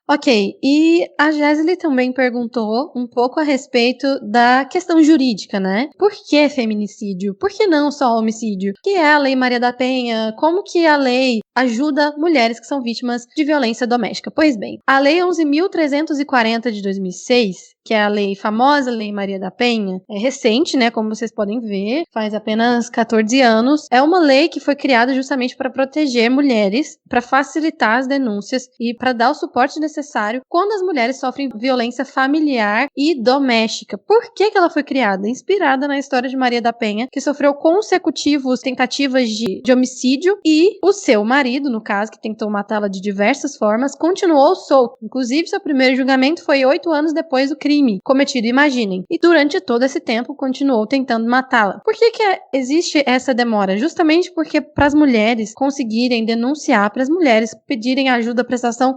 Ok, e a Jéssica também perguntou um pouco a respeito da questão jurídica, né? Por que feminicídio? Por que não só homicídio? O que é a Lei Maria da Penha? Como que a lei ajuda mulheres que são vítimas de violência doméstica? Pois bem, a Lei 11.340 de 2006, que é a lei famosa Lei Maria da Penha, é recente, né? Como vocês podem ver, faz apenas 14 anos. É uma lei que foi criada justamente para proteger mulheres, para facilitar as denúncias e para dar o suporte necessário quando as mulheres sofrem violência familiar e doméstica. Por que ela foi criada? Inspirada na história de Maria da Penha, que sofreu consecutivas tentativas de homicídio e o seu marido, no caso, que tentou matá-la de diversas formas, continuou solto. Inclusive, seu primeiro julgamento foi 8 anos depois do crime cometido, imaginem. E durante todo esse tempo, continuou tentando matá-la. Por que existe essa demora? Justamente porque para as mulheres conseguirem denunciar, para as mulheres pedirem ajuda, prestação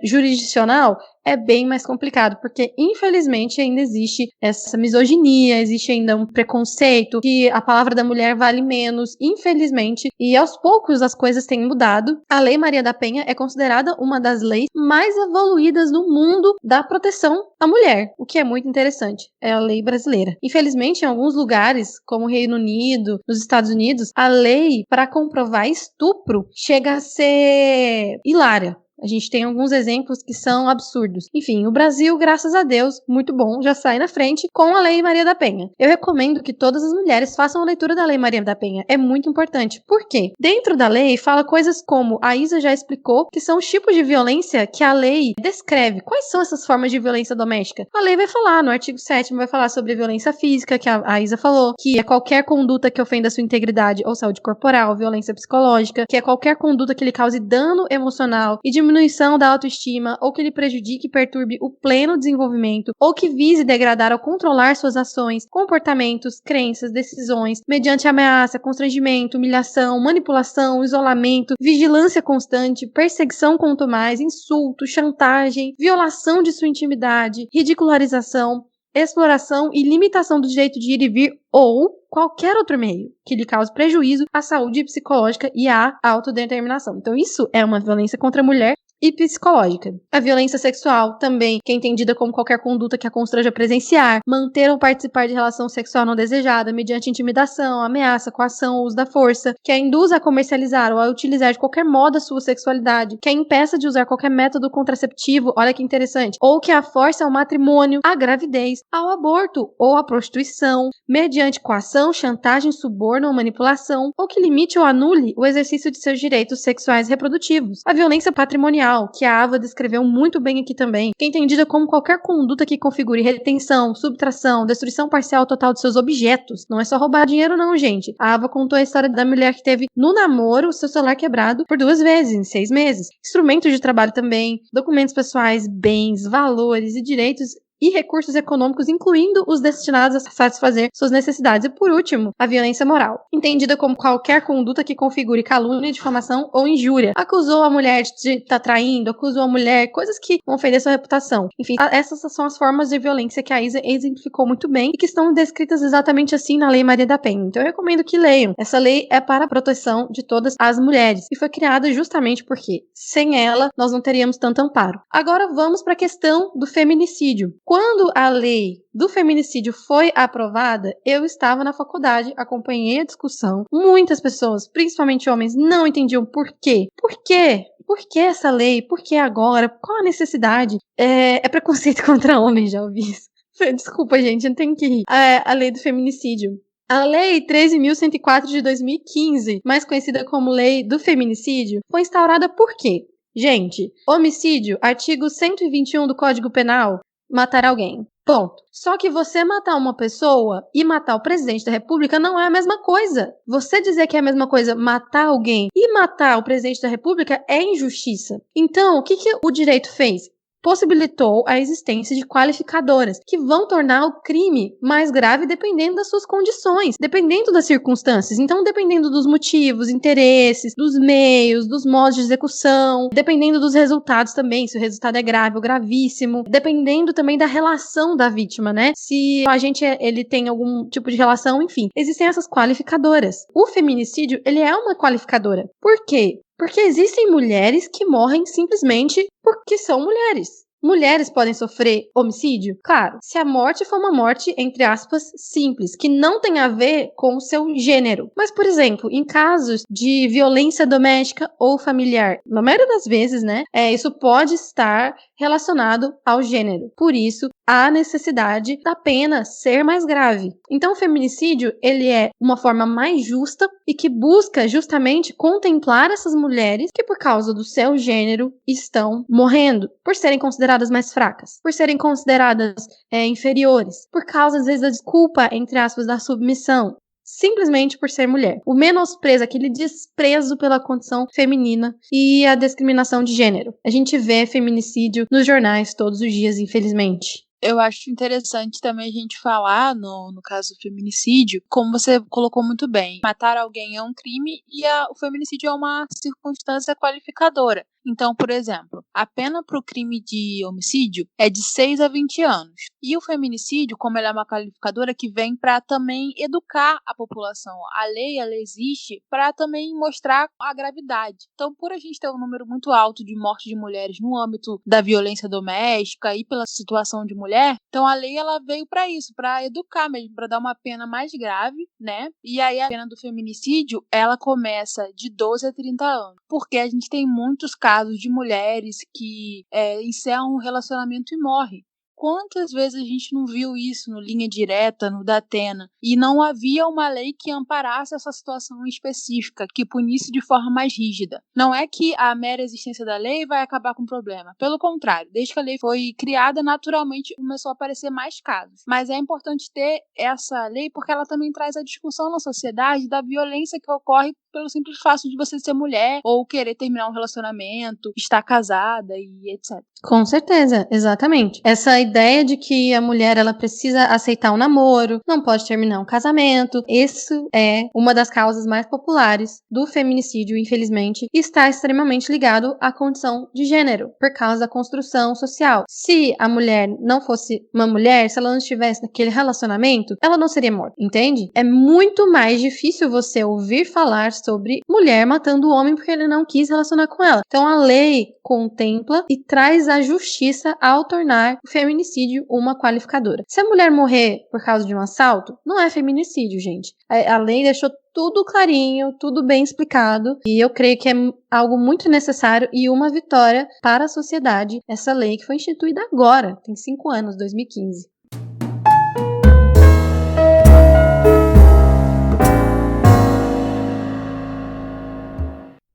jurisdicional, é bem mais complicado, porque infelizmente ainda existe essa misoginia, existe ainda um preconceito, que a palavra da mulher vale menos, infelizmente, e aos poucos as coisas têm mudado. A Lei Maria da Penha é considerada uma das leis mais evoluídas no mundo da proteção à mulher, o que é muito interessante, é a lei brasileira. Infelizmente, em alguns lugares, como o Reino Unido, nos Estados Unidos, a lei para comprovar estupro chega a ser hilária. A gente tem alguns exemplos que são absurdos. Enfim, o Brasil, graças a Deus, muito bom, já sai na frente com a Lei Maria da Penha. Eu recomendo que todas as mulheres façam a leitura da Lei Maria da Penha. É muito importante. Por quê? Dentro da lei, fala coisas como a Isa já explicou, que são os tipos de violência que a lei descreve. Quais são essas formas de violência doméstica? A lei vai falar, no artigo 7º, vai falar sobre violência física, que a Isa falou, que é qualquer conduta que ofenda a sua integridade ou saúde corporal, violência psicológica, que é qualquer conduta que lhe cause dano emocional e diminuição da autoestima, ou que lhe prejudique e perturbe o pleno desenvolvimento, ou que vise degradar ou controlar suas ações, comportamentos, crenças, decisões, mediante ameaça, constrangimento, humilhação, manipulação, isolamento, vigilância constante, perseguição quanto mais, insulto, chantagem, violação de sua intimidade, ridicularização, exploração e limitação do direito de ir e vir, ou qualquer outro meio que lhe cause prejuízo à saúde psicológica e à autodeterminação. Então isso é uma violência contra a mulher e psicológica. A violência sexual também, que é entendida como qualquer conduta que a constranja a presenciar, manter ou participar de relação sexual não desejada mediante intimidação, ameaça, coação ou uso da força, que a induza a comercializar ou a utilizar de qualquer modo a sua sexualidade, que a impeça de usar qualquer método contraceptivo, olha que interessante, ou que a force ao matrimônio, à gravidez, ao aborto ou à prostituição, mediante coação, chantagem, suborno ou manipulação, ou que limite ou anule o exercício de seus direitos sexuais e reprodutivos. A violência patrimonial moral, que a Ava descreveu muito bem aqui também, que é entendida como qualquer conduta que configure retenção, subtração, destruição parcial ou total de seus objetos. Não é só roubar dinheiro não, gente. A Ava contou a história da mulher que teve no namoro o seu celular quebrado por 2 vezes, em 6 meses. Instrumentos de trabalho também, documentos pessoais, bens, valores e direitos e recursos econômicos, incluindo os destinados a satisfazer suas necessidades. E, por último, a violência moral, entendida como qualquer conduta que configure calúnia, difamação ou injúria. Acusou a mulher de estar traindo, acusou a mulher, coisas que vão ofender sua reputação. Enfim, essas são as formas de violência que a Isa exemplificou muito bem e que estão descritas exatamente assim na Lei Maria da Penha. Então, eu recomendo que leiam. Essa lei é para a proteção de todas as mulheres e foi criada justamente porque, sem ela, nós não teríamos tanto amparo. Agora, vamos para a questão do feminicídio. Quando a lei do feminicídio foi aprovada, eu estava na faculdade, acompanhei a discussão. Muitas pessoas, principalmente homens, não entendiam por quê. Por quê? Por que essa lei? Por que agora? Qual a necessidade? É preconceito contra homens, já ouvi isso. Desculpa, gente, não tenho que rir. A lei do feminicídio. A Lei 13.104 de 2015, mais conhecida como Lei do Feminicídio, foi instaurada por quê? Gente, homicídio, artigo 121 do Código Penal, matar alguém. Ponto. Só que você matar uma pessoa e matar o presidente da República não é a mesma coisa. Você dizer que é a mesma coisa matar alguém e matar o presidente da República é injustiça. Então, o que o direito fez? Possibilitou a existência de qualificadoras que vão tornar o crime mais grave dependendo das suas condições, dependendo das circunstâncias. Então, dependendo dos motivos, interesses, dos meios, dos modos de execução, dependendo dos resultados também, se o resultado é grave ou gravíssimo, dependendo também da relação da vítima, né? Se o agente ele tem algum tipo de relação, enfim. Existem essas qualificadoras. O feminicídio, ele é uma qualificadora. Por quê? Porque existem mulheres que morrem simplesmente porque são mulheres. Mulheres podem sofrer homicídio? Claro, se a morte for uma morte, entre aspas, simples, que não tem a ver com o seu gênero. Mas, por exemplo, em casos de violência doméstica ou familiar, na maioria das vezes, né, isso pode estar relacionado ao gênero. Por isso, há necessidade da pena ser mais grave. Então, o feminicídio, ele é uma forma mais justa e que busca justamente contemplar essas mulheres que, por causa do seu gênero, estão morrendo, por serem consideradas mais fracas, por serem consideradas inferiores, por causa, às vezes, da desculpa, entre aspas, da submissão, simplesmente por ser mulher. O menosprezo, aquele desprezo pela condição feminina e a discriminação de gênero. A gente vê feminicídio nos jornais todos os dias, infelizmente. Eu acho interessante também a gente falar, no caso do feminicídio, como você colocou muito bem, matar alguém é um crime e o feminicídio é uma circunstância qualificadora. Então, por exemplo, a pena para o crime de homicídio é de 6 a 20 anos. E o feminicídio, como ela é uma qualificadora que vem para também educar a população. A lei ela existe para também mostrar a gravidade. Então, por a gente ter um número muito alto de mortes de mulheres no âmbito da violência doméstica e pela situação de mulher, então a lei ela veio para isso, para educar mesmo, para dar uma pena mais grave, né? E aí a pena do feminicídio, ela começa de 12 a 30 anos. Porque a gente tem muitos casos de mulheres que encerram um relacionamento e morrem. Quantas vezes a gente não viu isso no Linha Direta, no Datena, e não havia uma lei que amparasse essa situação específica, que punisse de forma mais rígida. Não é que a mera existência da lei vai acabar com o problema. Pelo contrário, desde que a lei foi criada, naturalmente começou a aparecer mais casos. Mas é importante ter essa lei porque ela também traz a discussão na sociedade da violência que ocorre pelo simples fato de você ser mulher ou querer terminar um relacionamento, estar casada e etc. Com certeza, exatamente. Essa ideia de que a mulher ela precisa aceitar um namoro, não pode terminar um casamento, isso é uma das causas mais populares do feminicídio, infelizmente, e está extremamente ligado à condição de gênero, por causa da construção social. Se a mulher não fosse uma mulher, se ela não estivesse naquele relacionamento, ela não seria morta, entende? É muito mais difícil você ouvir falar sobre mulher matando o homem porque ele não quis relacionar com ela. Então a lei contempla e traz a justiça ao tornar o feminicídio uma qualificadora. Se a mulher morrer por causa de um assalto, não é feminicídio, gente. A lei deixou tudo clarinho, tudo bem explicado, e eu creio que é algo muito necessário e uma vitória para a sociedade, essa lei que foi instituída agora, tem 5 anos, 2015.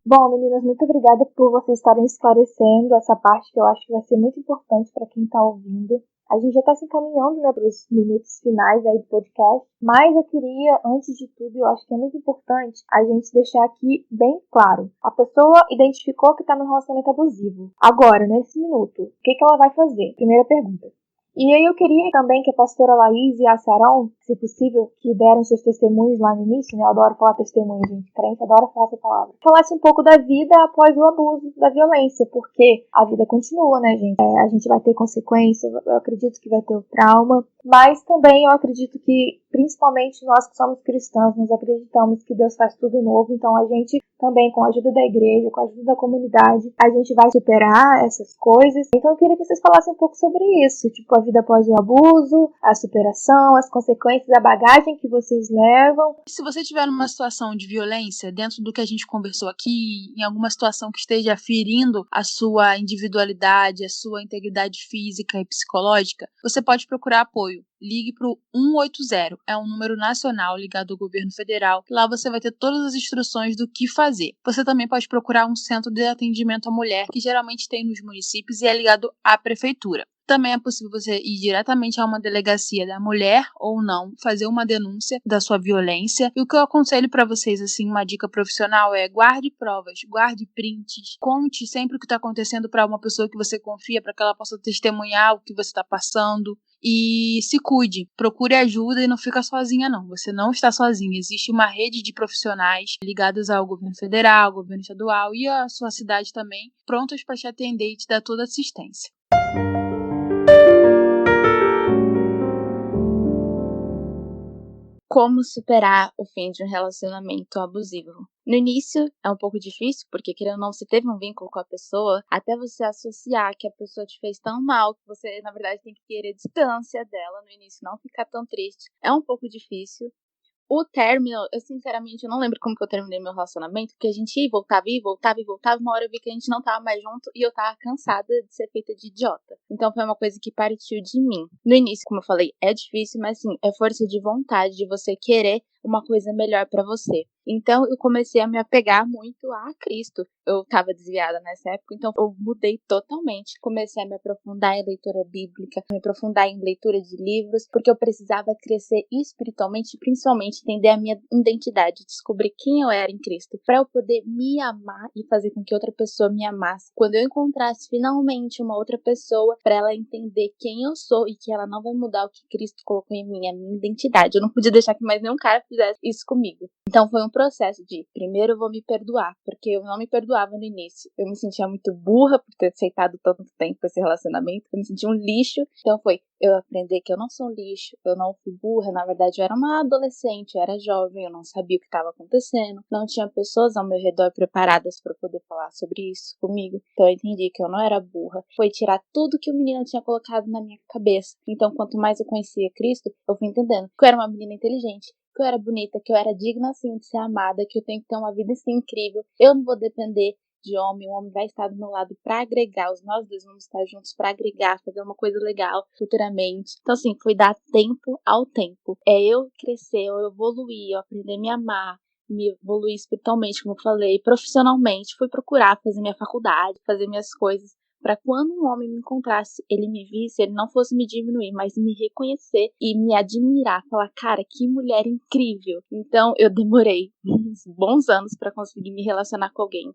Bom, meninas, muito obrigada por vocês estarem esclarecendo essa parte que eu acho que vai ser muito importante para quem está ouvindo. A gente já está se encaminhando, né, para os minutos finais aí do podcast, mas eu queria, antes de tudo, eu acho que é muito importante a gente deixar aqui bem claro. A pessoa identificou que está no relacionamento abusivo. Agora, nesse minuto, o que ela vai fazer? Primeira pergunta. E aí eu queria também que a pastora Laís e a Sarão, se possível, que deram seus testemunhos lá no início, né? Eu adoro falar testemunho, gente, crente, adoro falar essa palavra. Falasse um pouco da vida após o abuso, da violência, porque a vida continua, né, gente? A gente vai ter consequência, eu acredito que vai ter o trauma, mas também eu acredito que, principalmente nós que somos cristãos, nós acreditamos que Deus faz tudo novo, então a gente também, com a ajuda da igreja, com a ajuda da comunidade, a gente vai superar essas coisas. Então eu queria que vocês falassem um pouco sobre isso, tipo a vida após o abuso, a superação, as consequências, a bagagem que vocês levam. Se você tiver numa situação de violência, dentro do que a gente conversou aqui, em alguma situação que esteja ferindo a sua individualidade, a sua integridade física e psicológica, você pode procurar apoio. Ligue para o 180, é um número nacional ligado ao governo federal. Lá você vai ter todas as instruções do que fazer. Você também pode procurar um centro de atendimento à mulher, que geralmente tem nos municípios e é ligado à prefeitura. Também é possível você ir diretamente a uma delegacia da mulher ou não, fazer uma denúncia da sua violência. E o que eu aconselho para vocês, assim, uma dica profissional é guarde provas, guarde prints, conte sempre o que está acontecendo para uma pessoa que você confia, para que ela possa testemunhar o que você está passando. E se cuide, procure ajuda e não fica sozinha não, você não está sozinha, existe uma rede de profissionais ligados ao governo federal, ao governo estadual e à sua cidade também, prontos para te atender e te dar toda a assistência. Como superar o fim de um relacionamento abusivo? No início é um pouco difícil, porque querendo ou não, você teve um vínculo com a pessoa, até você associar que a pessoa te fez tão mal, que você na verdade tem que querer distância dela no início, não ficar tão triste. É um pouco difícil. O término, eu sinceramente não lembro como que eu terminei meu relacionamento, porque a gente ia e voltava, uma hora eu vi que a gente não tava mais junto e eu tava cansada de ser feita de idiota. Então foi uma coisa que partiu de mim. No início, como eu falei, é difícil, mas sim, é força de vontade de você querer uma coisa melhor pra você. Então eu comecei a me apegar muito a Cristo. Eu estava desviada nessa época, então eu mudei totalmente. Comecei a me aprofundar em leitura bíblica, me aprofundar em leitura de livros, porque eu precisava crescer espiritualmente e principalmente entender a minha identidade, descobrir quem eu era em Cristo, para eu poder me amar e fazer com que outra pessoa me amasse. Quando eu encontrasse finalmente uma outra pessoa, para ela entender quem eu sou e que ela não vai mudar o que Cristo colocou em mim, a minha identidade. Eu não podia deixar que mais nenhum cara fizesse isso comigo. Então foi um processo de, primeiro eu vou me perdoar, porque eu não me perdoava no início. Eu me sentia muito burra por ter aceitado tanto tempo esse relacionamento, eu me sentia um lixo. Então foi eu aprender que eu não sou um lixo, eu não fui burra, na verdade eu era uma adolescente, eu era jovem, eu não sabia o que estava acontecendo, não tinha pessoas ao meu redor preparadas para poder falar sobre isso comigo. Então eu entendi que eu não era burra. Foi tirar tudo que o menino tinha colocado na minha cabeça. Então quanto mais eu conhecia Cristo, eu fui entendendo que eu era uma menina inteligente, que eu era bonita, que eu era digna assim de ser amada, que eu tenho que ter uma vida assim incrível. Eu não vou depender de homem, o homem vai estar do meu lado para agregar, nós dois vamos estar juntos para agregar, fazer uma coisa legal futuramente. Então assim, foi dar tempo ao tempo. É eu crescer, eu evoluir, eu aprender a me amar, me evoluir espiritualmente, como eu falei, profissionalmente, fui procurar fazer minha faculdade, fazer minhas coisas, para quando um homem me encontrasse, ele me visse, ele não fosse me diminuir, mas me reconhecer e me admirar, falar, cara, que mulher incrível. Então eu demorei uns bons anos para conseguir me relacionar com alguém.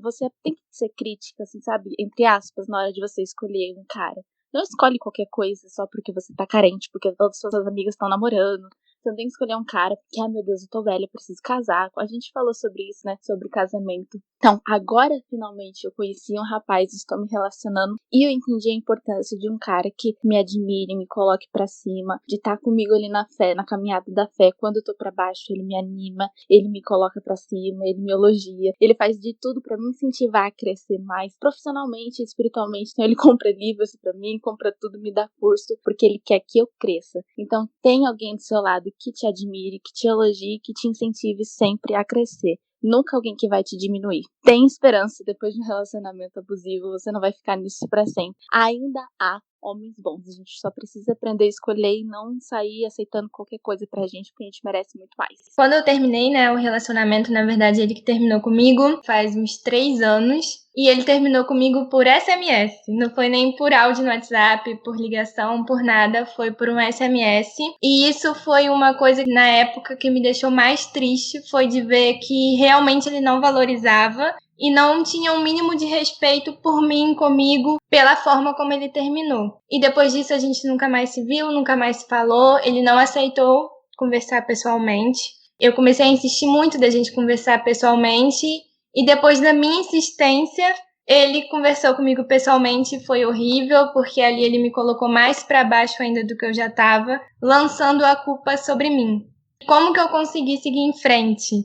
Você tem que ser crítica, assim, sabe, entre aspas, na hora de você escolher um cara. Não escolhe qualquer coisa só porque você tá carente, porque todas as suas amigas estão namorando. Você não tem que escolher um cara porque, ai meu Deus, eu tô velha, eu preciso casar. A gente falou sobre isso, né? Sobre casamento. Então, agora, finalmente, eu conheci um rapaz, estou me relacionando e eu entendi a importância de um cara que me admire, me coloque pra cima, de estar comigo ali na fé, na caminhada da fé. Quando eu tô pra baixo, ele me anima, ele me coloca pra cima, ele me elogia. Ele faz de tudo pra me incentivar a crescer mais, profissionalmente e espiritualmente. Então, ele compra livros pra mim, compra tudo, me dá curso, porque ele quer que eu cresça. Então, tem alguém do seu lado que te admire, que te elogie, que te incentive sempre a crescer. Nunca alguém que vai te diminuir. Tem esperança, depois de um relacionamento abusivo, você não vai ficar nisso pra sempre. Ainda há homens bons. A gente só precisa aprender a escolher e não sair aceitando qualquer coisa pra gente, porque a gente merece muito mais. Quando eu terminei, né, o relacionamento, na verdade, ele que terminou comigo faz uns 3 anos. E ele terminou comigo por SMS. Não foi nem por áudio no WhatsApp, por ligação, por nada. Foi por um SMS. E isso foi uma coisa que, na época, que me deixou mais triste. Foi de ver que realmente ele não valorizava e não tinha um mínimo de respeito por mim, comigo, pela forma como ele terminou. E depois disso a gente nunca mais se viu, nunca mais se falou. Ele não aceitou conversar pessoalmente. Eu comecei a insistir muito da gente conversar pessoalmente. E depois da minha insistência, ele conversou comigo pessoalmente e foi horrível, porque ali ele me colocou mais para baixo ainda do que eu já estava, lançando a culpa sobre mim. Como que eu consegui seguir em frente?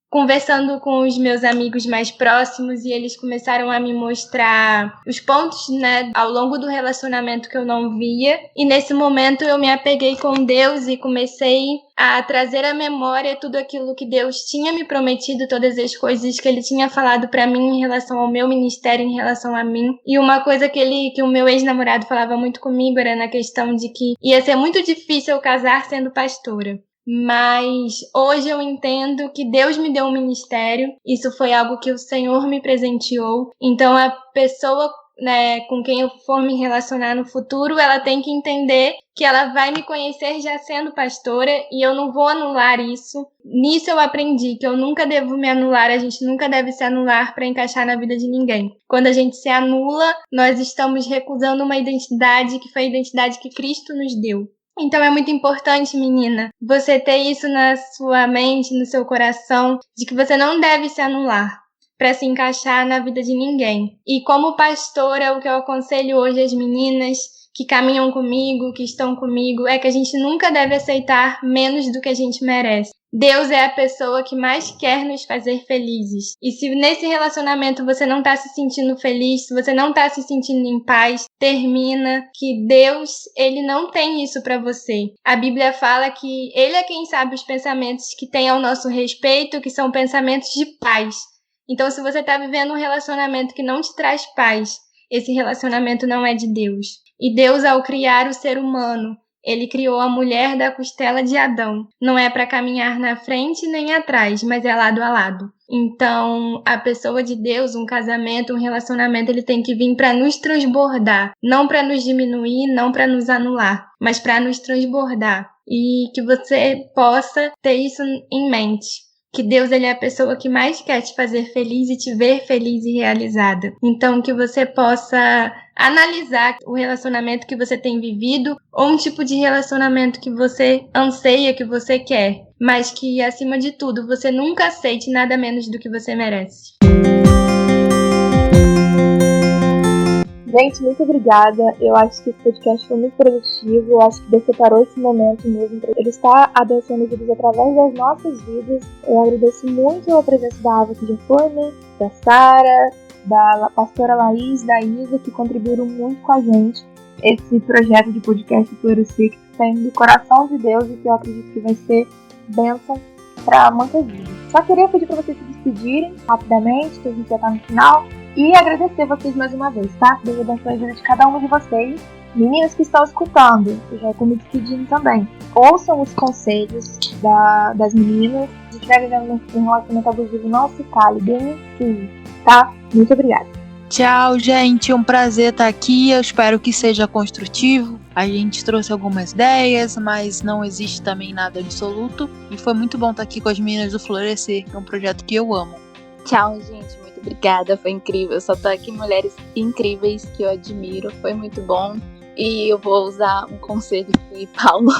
Conversando com os meus amigos mais próximos e eles começaram a me mostrar os pontos, né, ao longo do relacionamento que eu não via. E nesse momento eu me apeguei com Deus e comecei a trazer à memória tudo aquilo que Deus tinha me prometido, todas as coisas que Ele tinha falado pra mim em relação ao meu ministério, em relação a mim. E uma coisa que o meu ex-namorado falava muito comigo era na questão de que ia ser muito difícil eu casar sendo pastora. Mas hoje eu entendo que Deus me deu um ministério, isso foi algo que o Senhor me presenteou. Então a pessoa, né, com quem eu for me relacionar no futuro, ela tem que entender que ela vai me conhecer já sendo pastora e eu não vou anular isso. Nisso eu aprendi que eu nunca devo me anular, a gente nunca deve se anular para encaixar na vida de ninguém. Quando a gente se anula, nós estamos recusando uma identidade que foi a identidade que Cristo nos deu. Então é muito importante, menina, você ter isso na sua mente, no seu coração, de que você não deve se anular para se encaixar na vida de ninguém. E como pastora, o que eu aconselho hoje às meninas que caminham comigo, que estão comigo, é que a gente nunca deve aceitar menos do que a gente merece. Deus é a pessoa que mais quer nos fazer felizes. E se nesse relacionamento você não tá se sentindo feliz, se você não tá se sentindo em paz, termina, que Deus, Ele não tem isso pra você. A Bíblia fala que Ele é quem sabe os pensamentos que tem ao nosso respeito, que são pensamentos de paz. Então, se você tá vivendo um relacionamento que não te traz paz, esse relacionamento não é de Deus. E Deus, ao criar o ser humano, Ele criou a mulher da costela de Adão. Não é para caminhar na frente nem atrás, mas é lado a lado. Então, a pessoa de Deus, um casamento, um relacionamento, ele tem que vir para nos transbordar. Não para nos diminuir, não para nos anular, mas para nos transbordar. E que você possa ter isso em mente. Que Deus, ele é a pessoa que mais quer te fazer feliz e te ver feliz e realizada. Então, que você possa analisar o relacionamento que você tem vivido ou um tipo de relacionamento que você anseia, que você quer. Mas que, acima de tudo, você nunca aceite nada menos do que você merece. Gente, muito obrigada. Eu acho que esse podcast foi muito produtivo. Eu acho que Deus separou esse momento mesmo para Ele estar abençoando vidas através das nossas vidas. Eu agradeço muito a presença da Ava, que já foi, né? Da Sara, da pastora Laís, da Isa, que contribuíram muito com a gente. Esse projeto de podcast do Florescer, que está indo do coração de Deus e que eu acredito que vai ser bênção para muitas vidas. Só queria pedir para vocês se despedirem rapidamente, que a gente já está no final. E agradecer vocês mais uma vez, tá? Deus abençoe a vida de cada uma de vocês. Meninas que estão escutando, eu já estou me despedindo também. Ouçam os conselhos das meninas. Se estiver vivendo um relacionamento abusivo, não se cale, denuncie, tá? Muito obrigada. Tchau, gente. Um prazer estar aqui. Eu espero que seja construtivo. A gente trouxe algumas ideias, mas não existe também nada absoluto. E foi muito bom estar aqui com as meninas do Florescer, que é um projeto que eu amo. Tchau, gente. Muito obrigada. Foi incrível. Só tô aqui mulheres incríveis que eu admiro. Foi muito bom. E eu vou usar um conselho que Paulo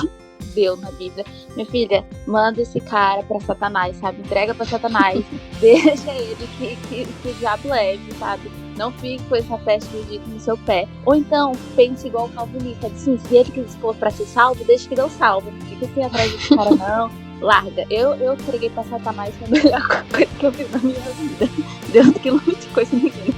deu na Bíblia. Minha filha, manda esse cara pra Satanás, sabe? Entrega pra Satanás. Deixa ele que o diabo leve, sabe? Não fique com essa peste do Egito no seu pé. Ou então, pense igual o calvinista. Assim, se ele quis expor pra ser salvo, deixa que Deus salva. Não fica assim atrás desse cara, não. Larga. Eu entreguei pra Satanás, foi a melhor coisa que eu fiz na minha vida. Deus que lute com esse menino.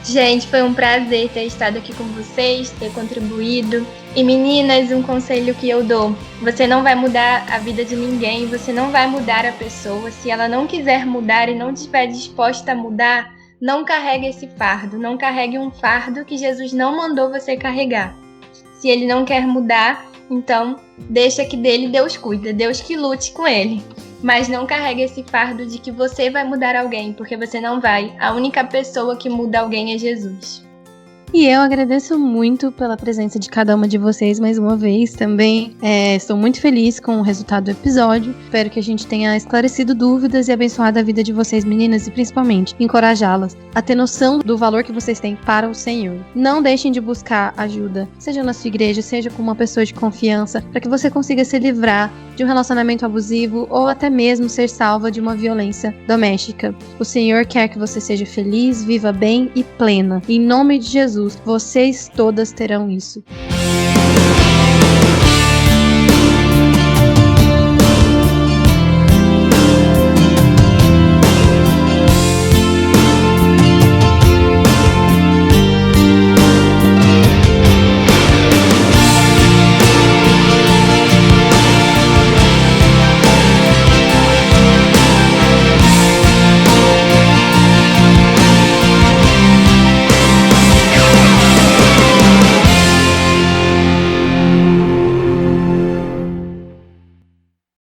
Gente, foi um prazer ter estado aqui com vocês, ter contribuído. E meninas, um conselho que eu dou: você não vai mudar a vida de ninguém, você não vai mudar a pessoa. Se ela não quiser mudar e não estiver disposta a mudar, não carregue esse fardo, não carregue um fardo que Jesus não mandou você carregar. Se ele não quer mudar, então deixa que dele Deus cuida, Deus que lute com ele. Mas não carregue esse fardo de que você vai mudar alguém, porque você não vai. A única pessoa que muda alguém é Jesus. E eu agradeço muito pela presença de cada uma de vocês mais uma vez. Também estou muito feliz com o resultado do episódio. Espero que a gente tenha esclarecido dúvidas e abençoado a vida de vocês, meninas, e principalmente encorajá-las a ter noção do valor que vocês têm para o Senhor. Não deixem de buscar ajuda, seja na sua igreja, seja com uma pessoa de confiança, para que você consiga se livrar de um relacionamento abusivo ou até mesmo ser salva de uma violência doméstica. O Senhor quer que você seja feliz, viva bem e plena. Em nome de Jesus, vocês todas terão isso.